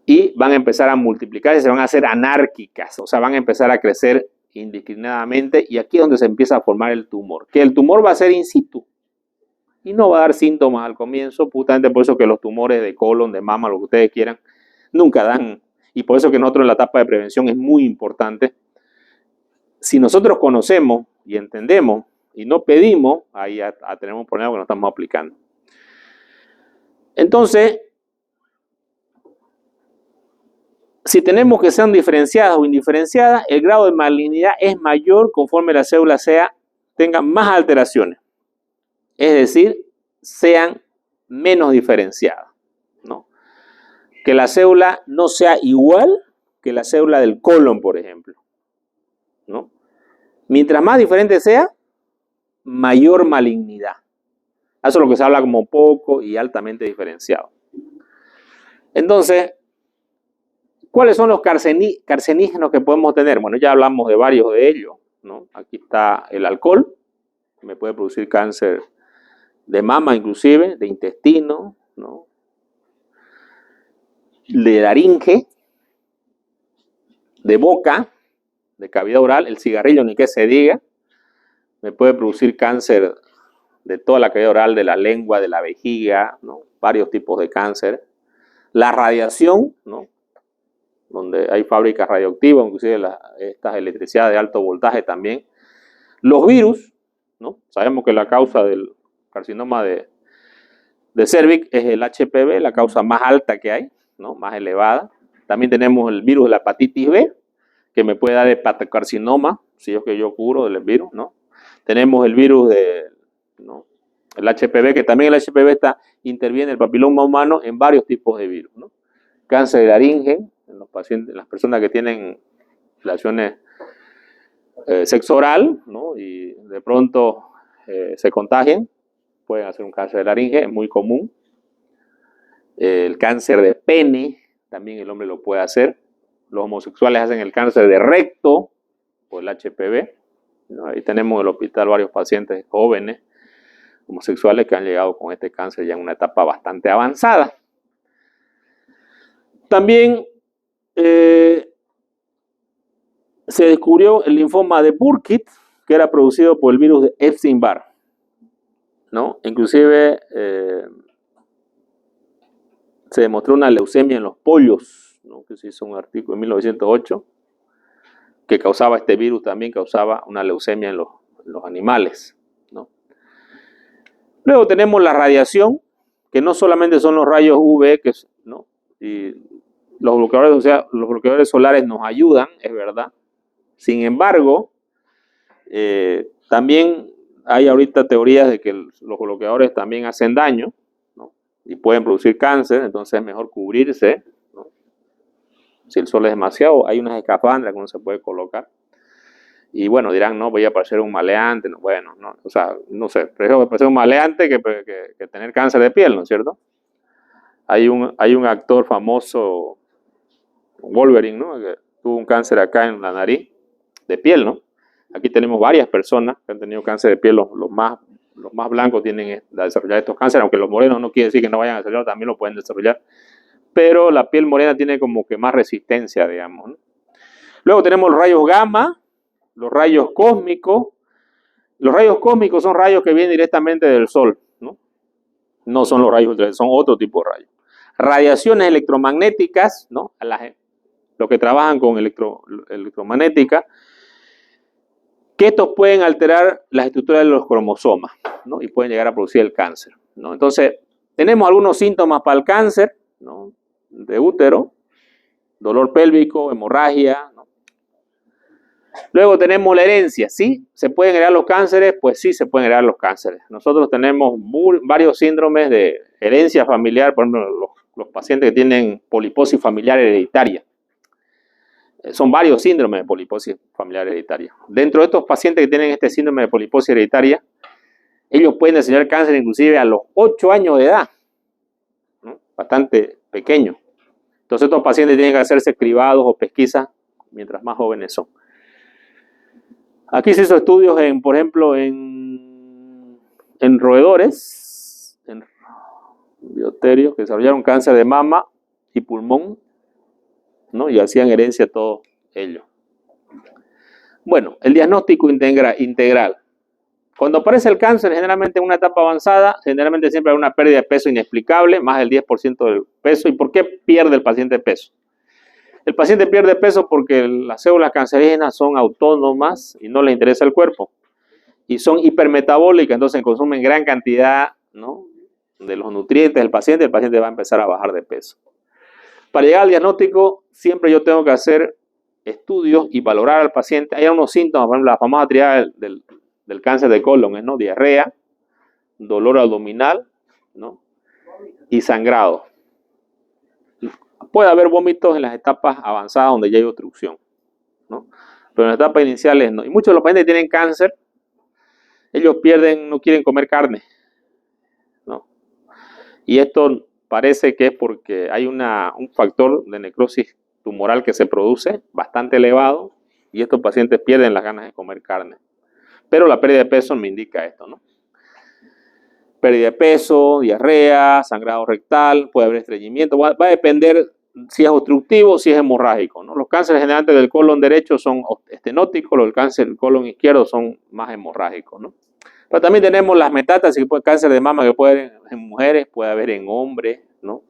Y van a empezar a multiplicarse, se van a hacer anárquicas, o sea, van a empezar a crecer indiscriminadamente, y aquí es donde se empieza a formar el tumor. Que el tumor va a ser in situ y no va a dar síntomas al comienzo, justamente por eso que los tumores de colon, de mama, lo que ustedes quieran, nunca dan, y por eso que nosotros en la etapa de prevención es muy importante. Si nosotros conocemos y entendemos y no pedimos, ahí ya tenemos un problema que no estamos aplicando. Entonces, si tenemos que sean diferenciadas o indiferenciadas, el grado de malignidad es mayor conforme la célula tenga más alteraciones. Es decir, sean menos diferenciadas, ¿no? Que la célula no sea igual que la célula del colon, por ejemplo, ¿no? Mientras más diferente sea, mayor malignidad. Eso es lo que se habla como poco y altamente diferenciado. Entonces, ¿cuáles son los carcenígenos que podemos tener? Bueno, ya hablamos de varios de ellos, ¿no? Aquí está el alcohol, que me puede producir cáncer de mama inclusive, de intestino, ¿no? De laringe, de boca, de cavidad oral, el cigarrillo ni que se diga, me puede producir cáncer de toda la cavidad oral, de la lengua, de la vejiga, ¿no? Varios tipos de cáncer. La radiación, ¿no? Donde hay fábricas radioactivas, inclusive estas electricidades de alto voltaje también. Los virus, ¿no? Sabemos que la causa del carcinoma de cervix es el HPV, la causa más alta que hay, ¿no? Más elevada. También tenemos el virus de la hepatitis B, que me puede dar hepatocarcinoma, si es que yo curo del virus, ¿no? Tenemos el virus de, ¿no? El HPV, que también el HPV interviene el papiloma humano en varios tipos de virus, ¿no? Cáncer de laringe, en los pacientes, en las personas que tienen relaciones sexo oral, ¿no? Y de pronto se contagian, pueden hacer un cáncer de laringe, es muy común. El cáncer de pene, también el hombre lo puede hacer. Los homosexuales hacen el cáncer de recto por el HPV, ¿no? Ahí tenemos en el hospital varios pacientes jóvenes homosexuales que han llegado con este cáncer ya en una etapa bastante avanzada. También se descubrió el linfoma de Burkitt, que era producido por el virus de Epstein-Barr, ¿no? Inclusive se demostró una leucemia en los pollos, ¿no? Que se hizo un artículo en 1908 que causaba este virus, también causaba una leucemia en los animales, ¿no? Luego tenemos la radiación, que no solamente son los rayos UV, ¿no? Y los bloqueadores, o sea, los bloqueadores solares nos ayudan, es verdad. Sin embargo, también hay ahorita teorías de que los bloqueadores también hacen daño, ¿no? Y pueden producir cáncer, entonces es mejor cubrirse, ¿no? Si el sol es demasiado, hay unas escafandras que uno se puede colocar. Y bueno, dirán, no, voy a parecer un maleante. No, bueno, no, o sea, no sé, prefiero parecer un maleante que tener cáncer de piel, ¿no es cierto? Hay un actor famoso, Wolverine, ¿no? Que tuvo un cáncer acá en la nariz, de piel, ¿no? Aquí tenemos varias personas que han tenido cáncer de piel, los más blancos tienen a desarrollar estos cánceres, aunque los morenos no quiere decir que no vayan a desarrollar, también lo pueden desarrollar. Pero la piel morena tiene como que más resistencia, digamos, ¿no? Luego tenemos los rayos gamma, los rayos cósmicos. Los rayos cósmicos son rayos que vienen directamente del sol, ¿no? No son los rayos ultravioleta, son otro tipo de rayos. Radiaciones electromagnéticas, ¿no? Los que trabajan con electromagnética, que estos pueden alterar las estructuras de los cromosomas, ¿no? Y pueden llegar a producir el cáncer, ¿no? Entonces, tenemos algunos síntomas para el cáncer, ¿no? De útero, dolor pélvico, hemorragia, ¿no? Luego tenemos la herencia. ¿Sí se pueden heredar los cánceres? Pues sí se pueden heredar los cánceres. Nosotros tenemos varios síndromes de herencia familiar, por ejemplo, los pacientes que tienen poliposis familiar hereditaria. Son varios síndromes de poliposis familiar hereditaria. Dentro de estos pacientes que tienen este síndrome de poliposis hereditaria, ellos pueden desarrollar cáncer inclusive a los 8 años de edad, ¿no? Bastante pequeño. Entonces estos pacientes tienen que hacerse cribados o pesquisas mientras más jóvenes son. Aquí se hizo estudios, por ejemplo, en roedores, en bioterios que desarrollaron cáncer de mama y pulmón, ¿no? Y hacían herencia a todos ellos. Bueno, el diagnóstico integral. Cuando aparece el cáncer, generalmente en una etapa avanzada, generalmente siempre hay una pérdida de peso inexplicable, más del 10% del peso. ¿Y por qué pierde el paciente peso? El paciente pierde peso porque las células cancerígenas son autónomas y no les interesa el cuerpo. Y son hipermetabólicas, entonces consumen gran cantidad, ¿no?, de los nutrientes del paciente, el paciente va a empezar a bajar de peso. Para llegar al diagnóstico, siempre yo tengo que hacer estudios y valorar al paciente. Hay unos síntomas, por ejemplo, la famosa triada del cáncer de colon, ¿no? Diarrea, dolor abdominal, ¿no?, y sangrado. Puede haber vómitos en las etapas avanzadas donde ya hay obstrucción, ¿no? Pero en las etapas iniciales no. Y muchos de los pacientes que tienen cáncer, ellos no quieren comer carne, ¿no? Y esto parece que es porque hay un factor de necrosis tumoral que se produce bastante elevado y estos pacientes pierden las ganas de comer carne. Pero la pérdida de peso me indica esto, ¿no? Pérdida de peso, diarrea, sangrado rectal, puede haber estreñimiento, va a depender si es obstructivo o si es hemorrágico, ¿no? Los cánceres generantes del colon derecho son estenóticos, los cánceres del colon izquierdo son más hemorrágicos, ¿no? Pero también tenemos las metástasis, cáncer de mama que puede haber en mujeres, puede haber en hombres, ¿no?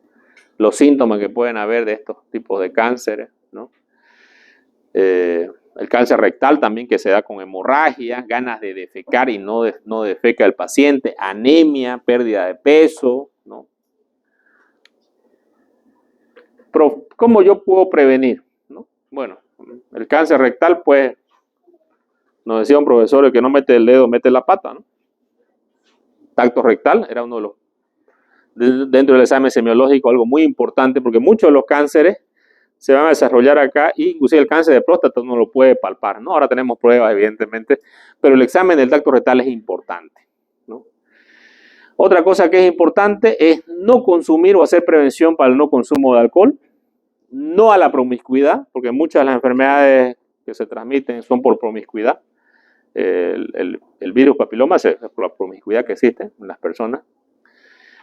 Los síntomas que pueden haber de estos tipos de cánceres, ¿no? El cáncer rectal también, que se da con hemorragia, ganas de defecar y no defeca el paciente, anemia, pérdida de peso, ¿no? ¿cómo yo puedo prevenir? ¿No? Bueno, el cáncer rectal, pues, nos decía un profesor, el que no mete el dedo, mete la pata, ¿no? Tacto rectal era uno de los, dentro del examen semiológico, algo muy importante, porque muchos de los cánceres se van a desarrollar acá, y inclusive el cáncer de próstata uno lo puede palpar, ¿no? Ahora tenemos pruebas, evidentemente, pero el examen del tacto rectal es importante, ¿no? Otra cosa que es importante es no consumir o hacer prevención para el no consumo de alcohol, no a la promiscuidad, porque muchas de las enfermedades que se transmiten son por promiscuidad. El virus papiloma es por la promiscuidad que existe en las personas.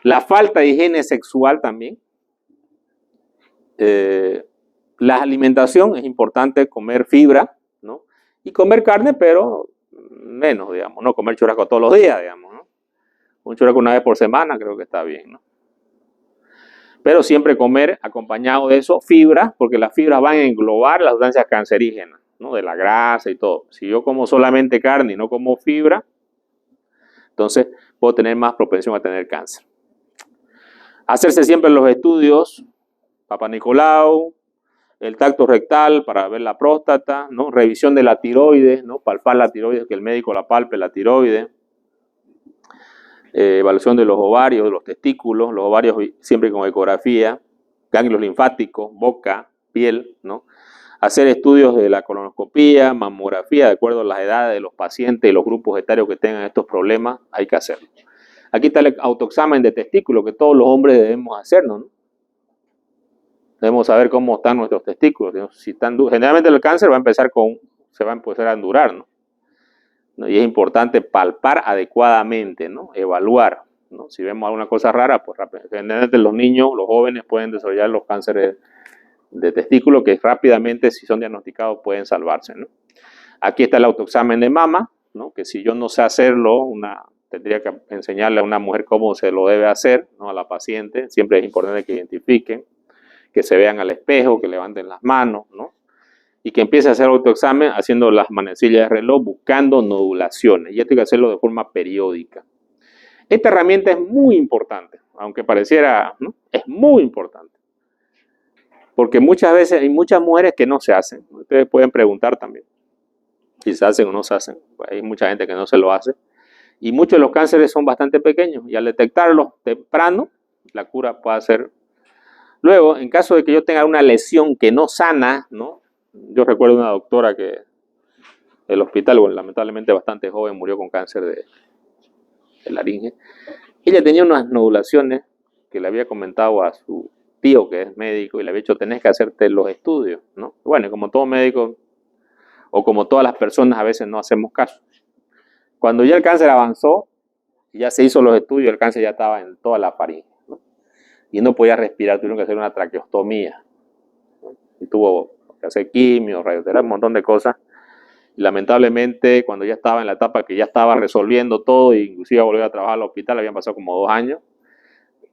La falta de higiene sexual también. La alimentación es importante, comer fibra, ¿no? Y comer carne, pero menos, digamos, no comer churrasco todos los días, digamos, ¿no? Un churrasco una vez por semana creo que está bien, ¿no? Pero siempre comer acompañado de eso fibra, porque las fibras van a englobar las sustancias cancerígenas, ¿no? De la grasa y todo. Si yo como solamente carne y no como fibra, entonces puedo tener más propensión a tener cáncer. Hacerse siempre los estudios, Papa Nicolau, el tacto rectal para ver la próstata, ¿no? Revisión de la tiroides, ¿no? Palpar la tiroides, que el médico la palpe la tiroides. Evaluación de los ovarios, de los testículos, los ovarios siempre con ecografía, ganglios linfáticos, boca, piel, ¿no? Hacer estudios de la colonoscopía, mamografía, de acuerdo a las edades de los pacientes y los grupos etarios que tengan estos problemas, hay que hacerlo. Aquí está el autoexamen de testículos que todos los hombres debemos hacernos, ¿no? Debemos saber cómo están nuestros testículos. ¿No? Si están generalmente el cáncer se va a empezar a endurar, ¿no? Y es importante palpar adecuadamente, ¿no? Evaluar, ¿no? Si vemos alguna cosa rara, pues generalmente los niños, los jóvenes pueden desarrollar los cánceres de testículo que rápidamente, si son diagnosticados, pueden salvarse, ¿no? Aquí está el autoexamen de mama, ¿no? Que si yo no sé hacerlo, tendría que enseñarle a una mujer cómo se lo debe hacer, ¿no? A la paciente. Siempre es importante que identifiquen, que se vean al espejo, que levanten las manos, ¿no? Y que empiece a hacer autoexamen haciendo las manecillas de reloj, buscando nodulaciones. Y esto hay que hacerlo de forma periódica. Esta herramienta es muy importante, aunque pareciera, ¿no? Es muy importante. Porque muchas veces hay muchas mujeres que no se hacen. Ustedes pueden preguntar también si se hacen o no se hacen. Pues hay mucha gente que no se lo hace. Y muchos de los cánceres son bastante pequeños. Y al detectarlos temprano, la cura puede ser. Luego, en caso de que yo tenga una lesión que no sana, ¿no? Yo recuerdo una doctora que el hospital, bueno, lamentablemente bastante joven, murió con cáncer de laringe. Ella tenía unas nodulaciones que le había comentado a su tío, que es médico, y le había dicho, tenés que hacerte los estudios, ¿no? Bueno, como todo médico, o como todas las personas, a veces no hacemos caso. Cuando ya el cáncer avanzó, ya se hizo los estudios, el cáncer ya estaba en toda la faringe, ¿no? Y no podía respirar, tuvieron que hacer una traqueostomía, ¿no? Y tuvo que hacer quimio, radioterapia, un montón de cosas. Y lamentablemente, cuando ya estaba en la etapa que ya estaba resolviendo todo, e inclusive volvió a trabajar al hospital, habían pasado como 2 años,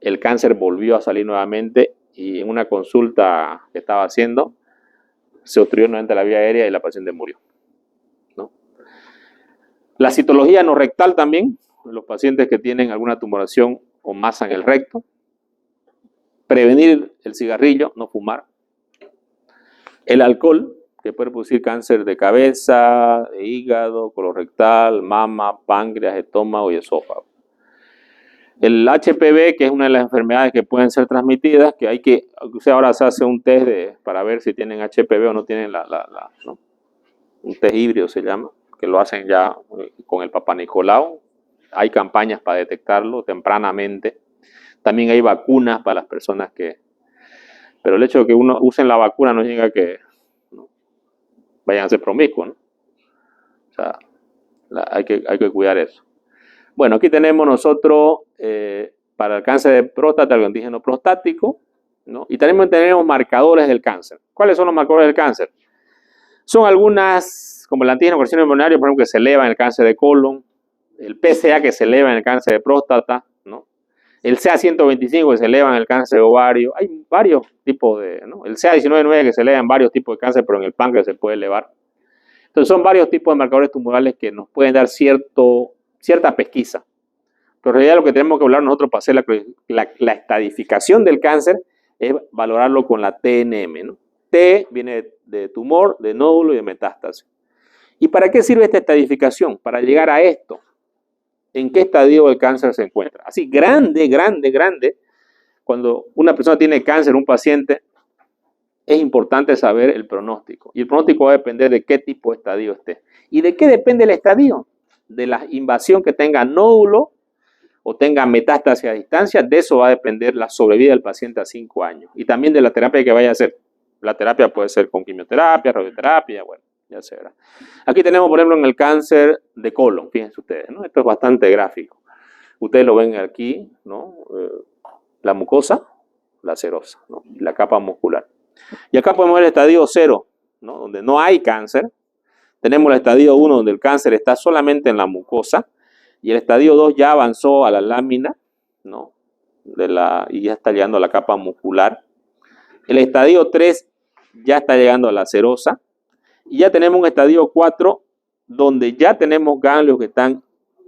el cáncer volvió a salir nuevamente y en una consulta que estaba haciendo, se obstruyó nuevamente la vía aérea y la paciente murió, ¿no? La citología no rectal también, los pacientes que tienen alguna tumoración o masa en el recto. Prevenir el cigarrillo, no fumar. El alcohol, que puede producir cáncer de cabeza, de hígado, colorectal, mama, páncreas, estómago y esófago. El HPV, que es una de las enfermedades que pueden ser transmitidas, que ahora se hace un test para ver si tienen HPV o no tienen ¿no? Un test híbrido se llama, que lo hacen ya con el Papa Nicolau. Hay campañas para detectarlo tempranamente. También hay vacunas para las personas que... Pero el hecho de que uno usen la vacuna no significa que, ¿no?, vayan a ser promiscuos, ¿no? O sea, hay que cuidar eso. Bueno, aquí tenemos nosotros para el cáncer de próstata el antígeno prostático, ¿no? Y tenemos marcadores del cáncer. ¿Cuáles son los marcadores del cáncer? Son algunas, como el antígeno carcinoma embrionario, por ejemplo, que se eleva en el cáncer de colon, el PSA que se eleva en el cáncer de próstata, ¿no? El CA125 que se eleva en el cáncer de ovario. Hay varios tipos ¿no? El CA19-9 que se eleva en varios tipos de cáncer, pero en el páncreas se puede elevar. Entonces son varios tipos de marcadores tumorales que nos pueden dar cierta pesquisa. Pero en realidad lo que tenemos que hablar nosotros para hacer la estadificación del cáncer es valorarlo con la TNM, ¿no? T viene de tumor, de nódulo y de metástasis. ¿Y para qué sirve esta estadificación? Para llegar a esto. ¿En qué estadio del cáncer se encuentra? Así, grande, grande, grande. Cuando una persona tiene cáncer, un paciente, es importante saber el pronóstico. Y el pronóstico va a depender de qué tipo de estadio esté. ¿Y de qué depende el estadio? De la invasión que tenga nódulo o tenga metástasis a distancia. De eso va a depender la sobrevida del paciente a 5 años. Y también de la terapia que vaya a hacer. La terapia puede ser con quimioterapia, radioterapia, bueno, ya se verá. Aquí tenemos, por ejemplo, en el cáncer de colon, fíjense ustedes, ¿no? Esto es bastante gráfico. Ustedes lo ven aquí, ¿no? La mucosa, la serosa, ¿no? Y la capa muscular. Y acá podemos ver el estadio 0, ¿no? Donde no hay cáncer. Tenemos el estadio 1, donde el cáncer está solamente en la mucosa. Y el estadio 2 ya avanzó a la lámina, ¿no? Y ya está llegando a la capa muscular. El estadio 3 ya está llegando a la serosa. Y ya tenemos un estadio 4, donde ya tenemos ganglios que están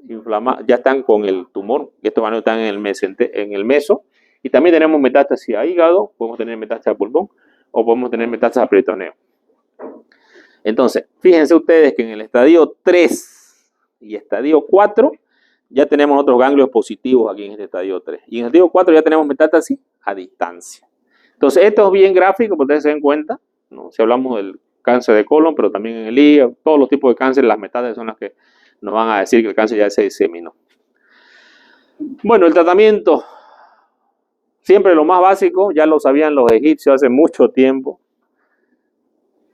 inflamados, ya están con el tumor. Estos ganglios están en el meso. Y también tenemos metástasis a hígado, podemos tener metástasis a pulmón, o podemos tener metástasis a peritoneo. Entonces, fíjense ustedes que en el estadio 3 y estadio 4 ya tenemos otros ganglios positivos aquí en este estadio 3. Y en el estadio 4 ya tenemos metástasis a distancia. Entonces, esto es bien gráfico, para ustedes se den cuenta, ¿no? Si hablamos del cáncer de colon, pero también en el hígado, todos los tipos de cáncer, las metástasis son las que nos van a decir que el cáncer ya se diseminó. Bueno, el tratamiento, siempre lo más básico, ya lo sabían los egipcios hace mucho tiempo.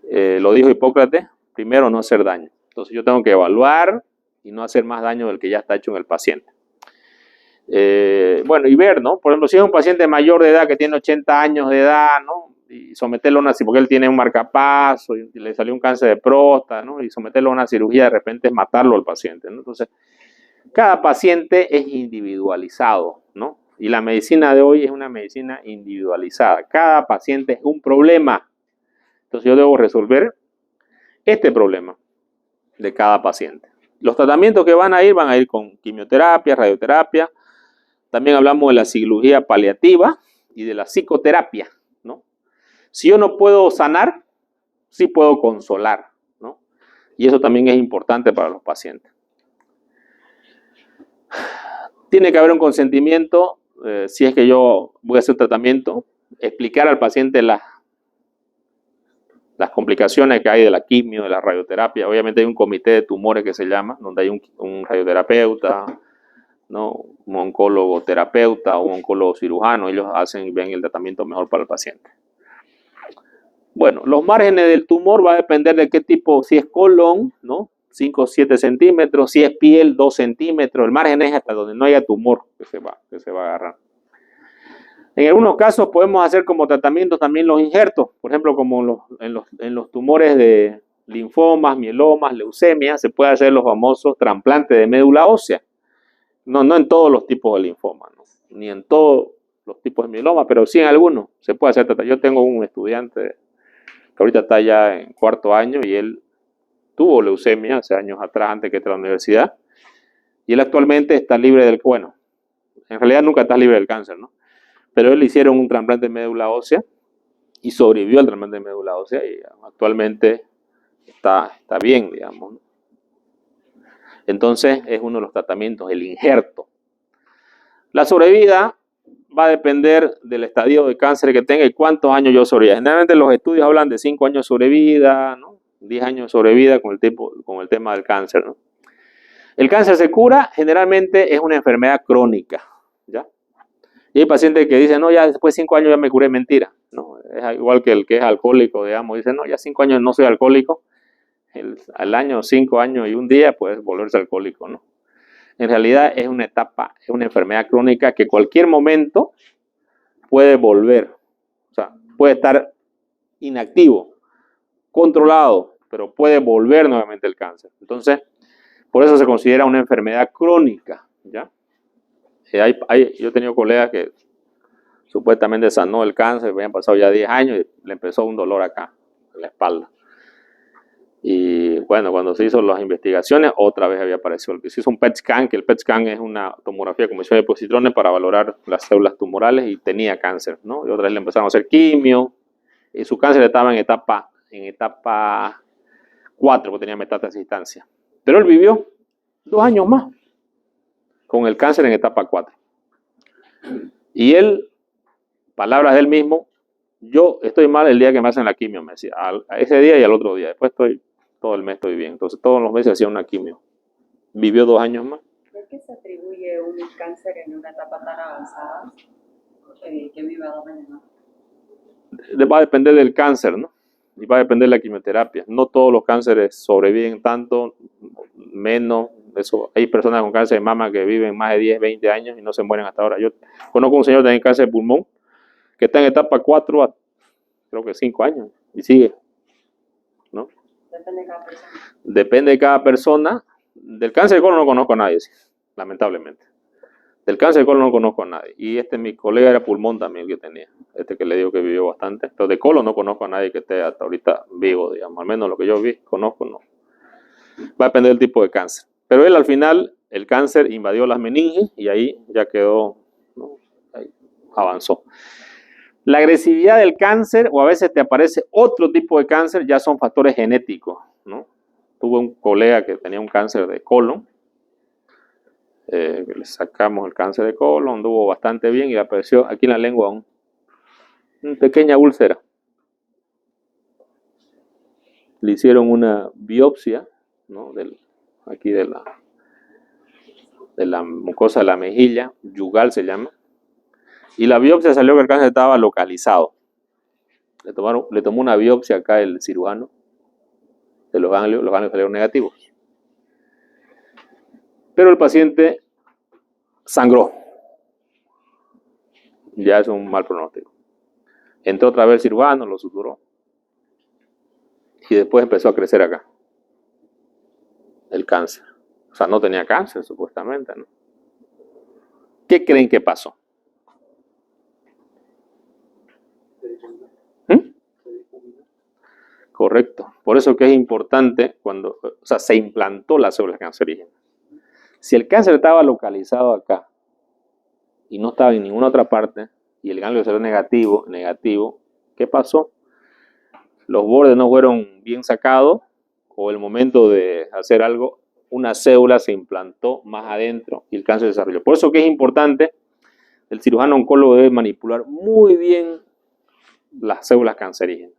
Lo dijo Hipócrates, primero no hacer daño. Entonces yo tengo que evaluar y no hacer más daño del que ya está hecho en el paciente. Bueno, y ver, ¿no? Por ejemplo, si es un paciente mayor de edad que tiene 80 años de edad, ¿no? Y someterlo a una cirugía, porque él tiene un marcapaso y le salió un cáncer de próstata, ¿no? Y someterlo a una cirugía de repente es matarlo al paciente, ¿no? Entonces, cada paciente es individualizado, ¿no? Y la medicina de hoy es una medicina individualizada. Cada paciente es un problema. Entonces yo debo resolver este problema de cada paciente. Los tratamientos que van a ir con quimioterapia, radioterapia. También hablamos de la cirugía paliativa y de la psicoterapia, ¿no? Si yo no puedo sanar, sí puedo consolar, ¿no? Y eso también es importante para los pacientes. Tiene que haber un consentimiento, si es que yo voy a hacer un tratamiento, explicar al paciente las complicaciones que hay de la quimio, de la radioterapia. Obviamente hay un comité de tumores que se llama, donde hay un radioterapeuta, ¿no? Un oncólogo terapeuta o un oncólogo cirujano. Ellos hacen y ven el tratamiento mejor para el paciente. Bueno, los márgenes del tumor va a depender de qué tipo, si es colon, ¿no? 5 o 7 centímetros, si es piel, 2 centímetros. El margen es hasta donde no haya tumor que se va a agarrar. En algunos casos podemos hacer como tratamiento también los injertos, por ejemplo, como en los tumores de linfomas, mielomas, leucemia, se puede hacer los famosos trasplantes de médula ósea. No en todos los tipos de linfoma, ¿no? Ni en todos los tipos de mieloma, pero sí en algunos se puede hacer tratamiento. Yo tengo un estudiante que ahorita está ya en 4º año y él tuvo leucemia hace años atrás, antes que entrara a la universidad, y él actualmente está libre del, bueno, en realidad nunca estás libre del cáncer, ¿no? Pero él le hicieron un trasplante de médula ósea y sobrevivió al trasplante de médula ósea y actualmente está bien, digamos, ¿no? Entonces es uno de los tratamientos, el injerto. La sobrevida va a depender del estadio de cáncer que tenga y cuántos años yo sobreviva. Generalmente los estudios hablan de 5 años de sobrevida, ¿no? 10 años de sobrevida con el tema del cáncer, ¿no? El cáncer se cura, generalmente es una enfermedad crónica, ¿ya? Y hay pacientes que dicen, no, ya después de 5 años ya me curé, mentira, ¿no? Es igual que el que es alcohólico, digamos, dice, no, ya 5 años no soy alcohólico, al año, 5 años y un día puedes volverse alcohólico, ¿no? En realidad es una etapa, es una enfermedad crónica que cualquier momento puede volver, o sea, puede estar inactivo, controlado, pero puede volver nuevamente el cáncer. Entonces, por eso se considera una enfermedad crónica, ¿ya? Yo he tenido colegas que supuestamente sanó el cáncer, habían pasado ya 10 años y le empezó un dolor acá, en la espalda. Y bueno, cuando se hizo las investigaciones, otra vez había aparecido. Se hizo un PET scan, que el PET scan es una tomografía con emisión de positrones para valorar las células tumorales, y tenía cáncer, ¿no? Y otra vez le empezaron a hacer quimio, y su cáncer estaba en etapa 4, porque tenía metástasis a distancia. Pero él vivió 2 años más con el cáncer en etapa 4. Y él, palabras de él mismo, yo estoy mal el día que me hacen la quimio, me decía, a ese día y al otro día. Después todo el mes estoy bien. Entonces todos los meses hacía una quimio. Vivió 2 años más. ¿Por qué se atribuye un cáncer en una etapa tan avanzada que viva 2 años más? Va a depender del cáncer, ¿no? Y va a depender de la quimioterapia. No todos los cánceres sobreviven tanto, menos. Eso, hay personas con cáncer de mama que viven más de 10, 20 años y no se mueren hasta ahora. Yo conozco un señor que tiene cáncer de pulmón que está en etapa 4 a creo que 5 años y sigue, ¿no? Depende de cada persona. Depende de cada persona. Del cáncer de colon no conozco a nadie, lamentablemente. Del cáncer de colon no conozco a nadie. Y mi colega era pulmón también que tenía. Que le digo que vivió bastante. Pero de colon no conozco a nadie que esté hasta ahorita vivo, digamos. Al menos lo que yo conozco, no. Va a depender del tipo de cáncer. Pero él al final, el cáncer invadió las meninges y ahí ya quedó, ¿no? Ahí avanzó. La agresividad del cáncer, o a veces te aparece otro tipo de cáncer, ya son factores genéticos, ¿no? Tuve un colega que tenía un cáncer de colon, le sacamos el cáncer de colon, anduvo bastante bien y le apareció aquí en la lengua una pequeña úlcera. Le hicieron una biopsia, ¿no? Aquí de la mucosa de la mejilla, yugal se llama, y la biopsia salió que el cáncer estaba localizado. Le tomó una biopsia acá el cirujano de los ganglios salieron negativos. Pero el paciente sangró. Ya es un mal pronóstico. Entró otra vez el cirujano, lo suturó. Y después empezó a crecer acá el cáncer. O sea, no tenía cáncer, supuestamente, ¿no? ¿Qué creen que pasó? Correcto. Por eso que es importante cuando, se implantó la célula cancerígena. Si el cáncer estaba localizado acá y no estaba en ninguna otra parte y el ganglio salió negativo, ¿qué pasó? Los bordes no fueron bien sacados o el momento de hacer algo, una célula se implantó más adentro y el cáncer se desarrolló. Por eso que es importante, el cirujano oncólogo debe manipular muy bien las células cancerígenas.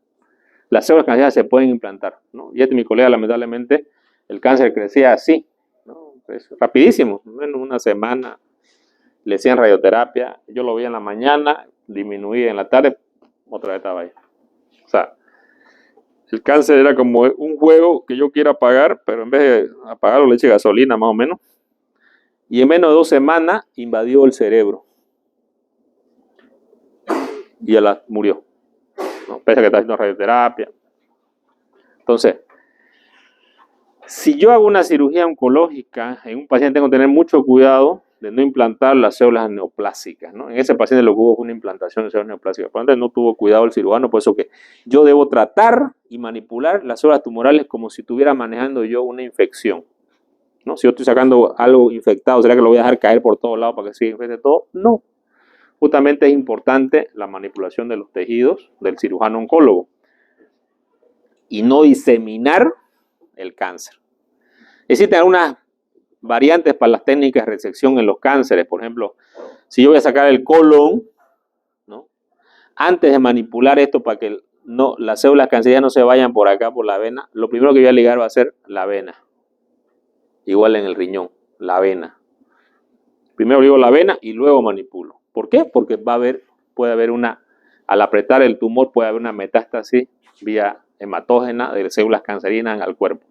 Las células cancerígenas se pueden implantar, ¿no? Y mi colega, lamentablemente, el cáncer crecía así, ¿no? Rapidísimo, menos una semana, le hacían radioterapia, yo lo veía en la mañana, disminuía en la tarde, otra vez estaba ahí. O sea, el cáncer era como un juego que yo quiero apagar, pero en vez de apagarlo le eché gasolina más o menos, y en menos de 2 semanas invadió el cerebro y murió, ¿no? Pese a que está haciendo radioterapia. Entonces, si yo hago una cirugía oncológica en un paciente, tengo que tener mucho cuidado de no implantar las células neoplásicas, ¿no? En ese paciente lo que hubo fue una implantación de células neoplásicas. Por lo tanto, no tuvo cuidado el cirujano, por eso que yo debo tratar y manipular las células tumorales como si estuviera manejando yo una infección, ¿no? Si yo estoy sacando algo infectado, ¿será que lo voy a dejar caer por todos lados para que siga infecte todo? No. Justamente es importante la manipulación de los tejidos del cirujano oncólogo y no diseminar el cáncer. Existen algunas variantes para las técnicas de resección en los cánceres. Por ejemplo, si yo voy a sacar el colon, ¿no? Antes de manipular esto para que las células cancerígenas no se vayan por acá, por la vena, lo primero que voy a ligar va a ser la vena. Igual en el riñón, la vena. Primero ligo la vena y luego manipulo. ¿Por qué? Porque puede haber al apretar el tumor puede haber una metástasis vía hematógena de células cancerígenas al cuerpo.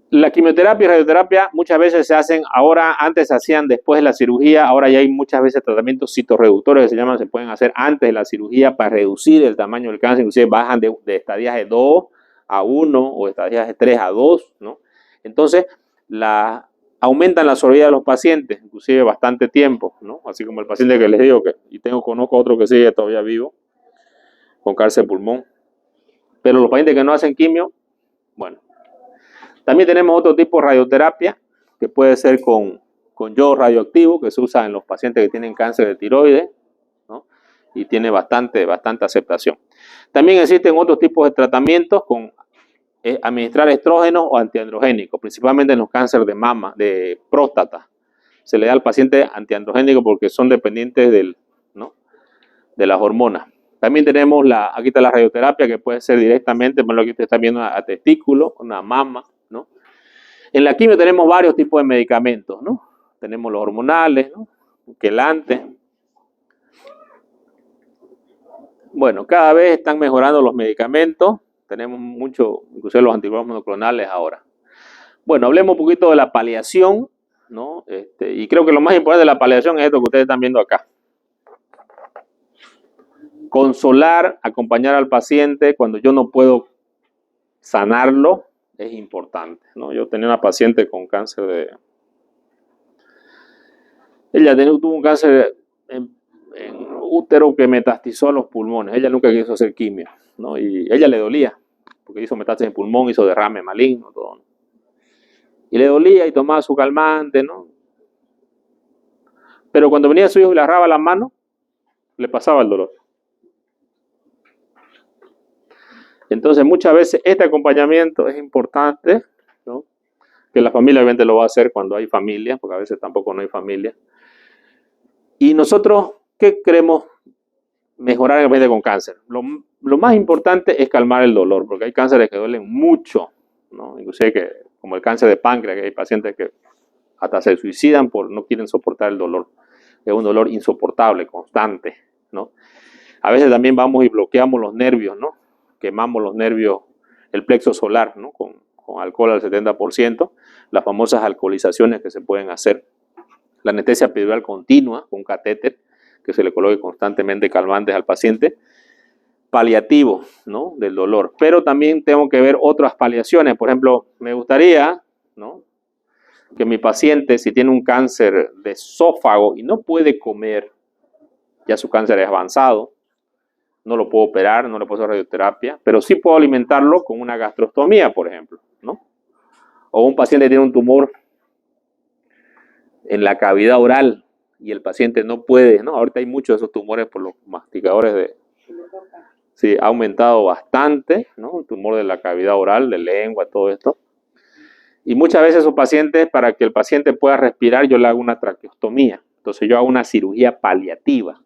La quimioterapia y radioterapia muchas veces se hacen ahora, antes se hacían después de la cirugía, ahora ya hay muchas veces tratamientos citorreductores que se pueden hacer antes de la cirugía para reducir el tamaño del cáncer, inclusive bajan de estadías de 2 a 1 o estadías de 3 a 2, ¿no? Entonces, aumentan la sobrevida de los pacientes, inclusive bastante tiempo, ¿no? Así como el paciente que les digo, conozco otro que sigue todavía vivo, con cáncer de pulmón. Pero los pacientes que no hacen quimio, bueno. También tenemos otro tipo de radioterapia, que puede ser con yodo radioactivo, que se usa en los pacientes que tienen cáncer de tiroides, ¿no? Y tiene bastante aceptación. También existen otros tipos de tratamientos con administrar estrógenos o antiandrogénicos, principalmente en los cánceres de mama, de próstata. Se le da al paciente antiandrogénico porque son dependientes ¿no? de las hormonas. También tenemos aquí está la radioterapia, que puede ser directamente, por lo que usted está viendo, a testículo, una mama, ¿no? En la quimio tenemos varios tipos de medicamentos, ¿no? Tenemos los hormonales, ¿no? Quelantes. Bueno, cada vez están mejorando los medicamentos. Tenemos mucho, inclusive los anticuerpos monoclonales ahora. Bueno, hablemos un poquito de la paliación, ¿no? Y creo que lo más importante de la paliación es esto que ustedes están viendo acá. Consolar, acompañar al paciente cuando yo no puedo sanarlo es importante, ¿no? Yo tenía una paciente con cáncer de... Ella tuvo un cáncer en útero que metastizó a los pulmones. Ella nunca quiso hacer quimio, ¿no? Y ella le dolía, porque hizo metástasis en pulmón, hizo derrame maligno, todo. Y le dolía y tomaba su calmante, ¿no? Pero cuando venía su hijo y le agarraba las manos, le pasaba el dolor. Entonces, muchas veces este acompañamiento es importante, ¿no? Que la familia obviamente lo va a hacer cuando hay familia, porque a veces tampoco no hay familia. Y nosotros, ¿qué queremos mejorar en el paciente con cáncer? Lo más importante es calmar el dolor, porque hay cánceres que duelen mucho, ¿no? Inclusive como el cáncer de páncreas, que hay pacientes que hasta se suicidan porque no quieren soportar el dolor. Es un dolor insoportable, constante, ¿no? A veces también vamos y bloqueamos los nervios, ¿no? Quemamos los nervios, el plexo solar, ¿no? Con alcohol al 70%, las famosas alcoholizaciones que se pueden hacer. La anestesia epidural continua, con catéter, que se le coloque constantemente calmantes al paciente. Paliativo, ¿no? Del dolor. Pero también tengo que ver otras paliaciones. Por ejemplo, me gustaría, ¿no? Que mi paciente, si tiene un cáncer de esófago y no puede comer, ya su cáncer es avanzado, no lo puedo operar, no le puedo hacer radioterapia, pero sí puedo alimentarlo con una gastrostomía, por ejemplo, ¿no? O un paciente tiene un tumor en la cavidad oral y el paciente no puede, ¿no? Ahorita hay muchos de esos tumores por los masticadores de... Sí, ha aumentado bastante, ¿no? El tumor de la cavidad oral, de lengua, todo esto. Y muchas veces esos pacientes, para que el paciente pueda respirar, yo le hago una traqueostomía. Entonces yo hago una cirugía paliativa.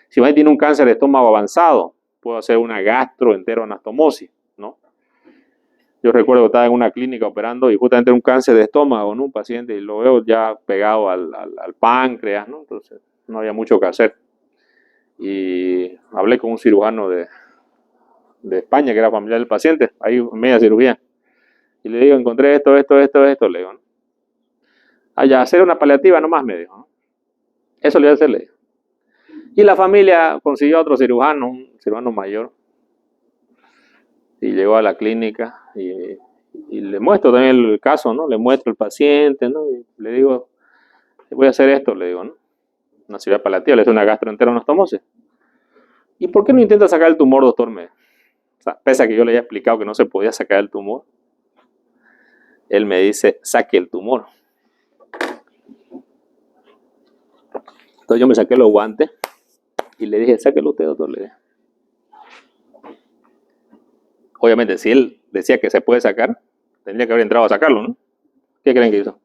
Si usted tiene un cáncer de estómago avanzado, puedo hacer una gastroenteroanastomosis, ¿no? Yo recuerdo que estaba en una clínica operando y justamente un cáncer de estómago, ¿no? Un paciente, y lo veo ya pegado al páncreas, ¿no? Entonces no había mucho que hacer. Y hablé con un cirujano de España, que era familiar del paciente, ahí media cirugía. Y le digo, encontré esto, le digo, ¿no? Ya, hacer una paliativa nomás, me dijo, ¿no? Eso le voy a hacer, le digo. Y la familia consiguió otro cirujano, un cirujano mayor. Y llegó a la clínica y le muestro también el caso, ¿no? Le muestro el paciente, ¿no? Y le digo, voy a hacer esto, le digo, ¿no? Una cirugía paliativa, le hace una gastroenteroanastomosis. ¿Y por qué no intenta sacar el tumor, doctor? O sea, pese a que yo le había explicado que no se podía sacar el tumor, él me dice, saque el tumor. Entonces yo me saqué los guantes y le dije, sáquelo usted, doctor, le dije. Obviamente, si él decía que se puede sacar, tendría que haber entrado a sacarlo, ¿no? ¿Qué creen que hizo?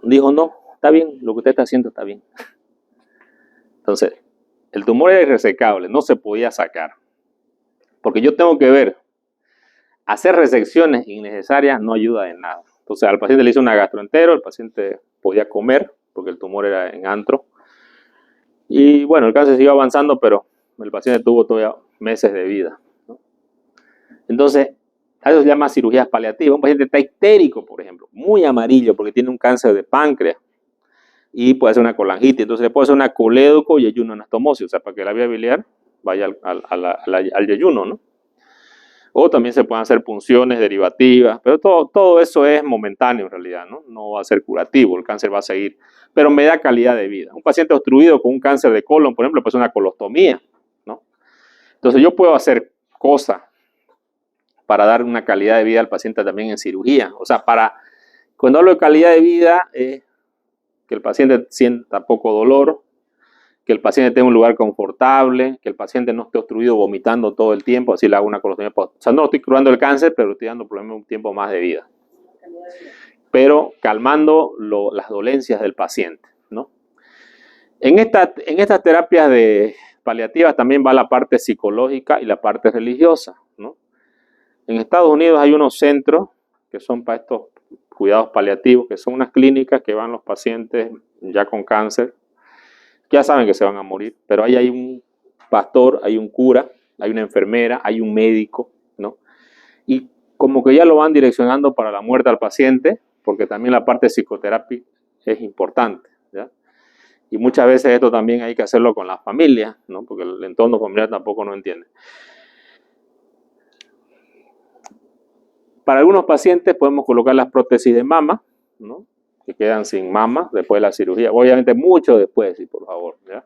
Dijo, no, está bien, lo que usted está haciendo está bien. Entonces, el tumor era irresecable, no se podía sacar. Porque yo tengo que ver, hacer resecciones innecesarias no ayuda en nada. Entonces, al paciente le hizo una gastroentero, el paciente podía comer, porque el tumor era en antro. Y bueno, el cáncer siguió avanzando, pero el paciente tuvo todavía meses de vida, ¿no? Entonces, a eso se llama cirugías paliativas. Un paciente está histérico, por ejemplo, muy amarillo porque tiene un cáncer de páncreas y puede hacer una colangitis. Entonces le puede hacer una colédoco y ayunoanastomosis, o sea, para que la vía biliar vaya al yeyuno, ¿no? O también se pueden hacer punciones derivativas, pero todo eso es momentáneo en realidad, ¿no? No va a ser curativo, el cáncer va a seguir, pero me da calidad de vida. Un paciente obstruido con un cáncer de colon, por ejemplo, pues una colostomía, ¿no? Entonces yo puedo hacer cosa para dar una calidad de vida al paciente también en cirugía. O sea, cuando hablo de calidad de vida, que el paciente sienta poco dolor, que el paciente tenga un lugar confortable, que el paciente no esté obstruido vomitando todo el tiempo, así le hago una colostomía. O sea, no estoy curando el cáncer, pero estoy dando por lo menos un tiempo más de vida. Pero calmando las dolencias del paciente, ¿no? En estas terapias paliativas también va la parte psicológica y la parte religiosa, ¿no? En Estados Unidos hay unos centros que son para estos cuidados paliativos, que son unas clínicas que van los pacientes ya con cáncer, ya saben que se van a morir, pero ahí hay un pastor, hay un cura, hay una enfermera, hay un médico, ¿no? Y como que ya lo van direccionando para la muerte al paciente, porque también la parte de psicoterapia es importante, ¿ya? Y muchas veces esto también hay que hacerlo con la familia, ¿no? Porque el entorno familiar tampoco no entiende. Para algunos pacientes podemos colocar las prótesis de mama, ¿no? Que quedan sin mama después de la cirugía. Obviamente mucho después, sí, por favor, ¿ya?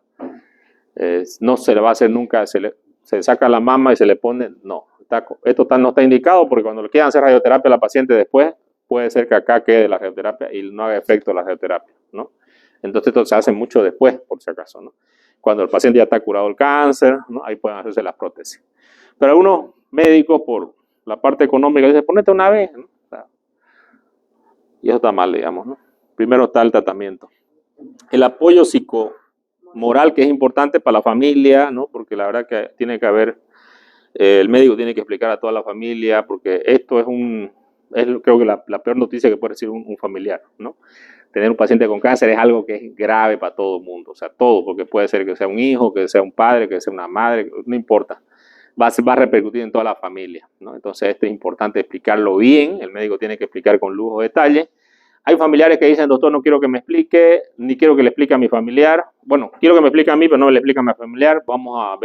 No se le va a hacer nunca, se saca la mama y se le pone, no. Esto no está indicado porque cuando le quieran hacer radioterapia a la paciente después, puede ser que acá quede la radioterapia y no haga efecto la radioterapia, ¿no? Entonces esto se hace mucho después, por si acaso, ¿no? Cuando el paciente ya está curado el cáncer, ¿no? Ahí pueden hacerse las prótesis. Pero algunos médicos, por la parte económica, dicen, ponete una vez, ¿no? O sea, y eso está mal, digamos, ¿no? Primero está el tratamiento. El apoyo psicomoral, que es importante para la familia, ¿no? Porque la verdad que tiene que haber, el médico tiene que explicar a toda la familia, porque esto es creo que la peor noticia que puede decir un familiar, ¿no? Tener un paciente con cáncer es algo que es grave para todo el mundo, o sea, todo, porque puede ser que sea un hijo, que sea un padre, que sea una madre, no importa. Va a repercutir en toda la familia, ¿no? Entonces esto es importante explicarlo bien, el médico tiene que explicar con lujo de detalle. Hay familiares que dicen, doctor, no quiero que me explique, ni quiero que le explique a mi familiar. Bueno, quiero que me explique a mí, pero no le explique a mi familiar. Vamos a ver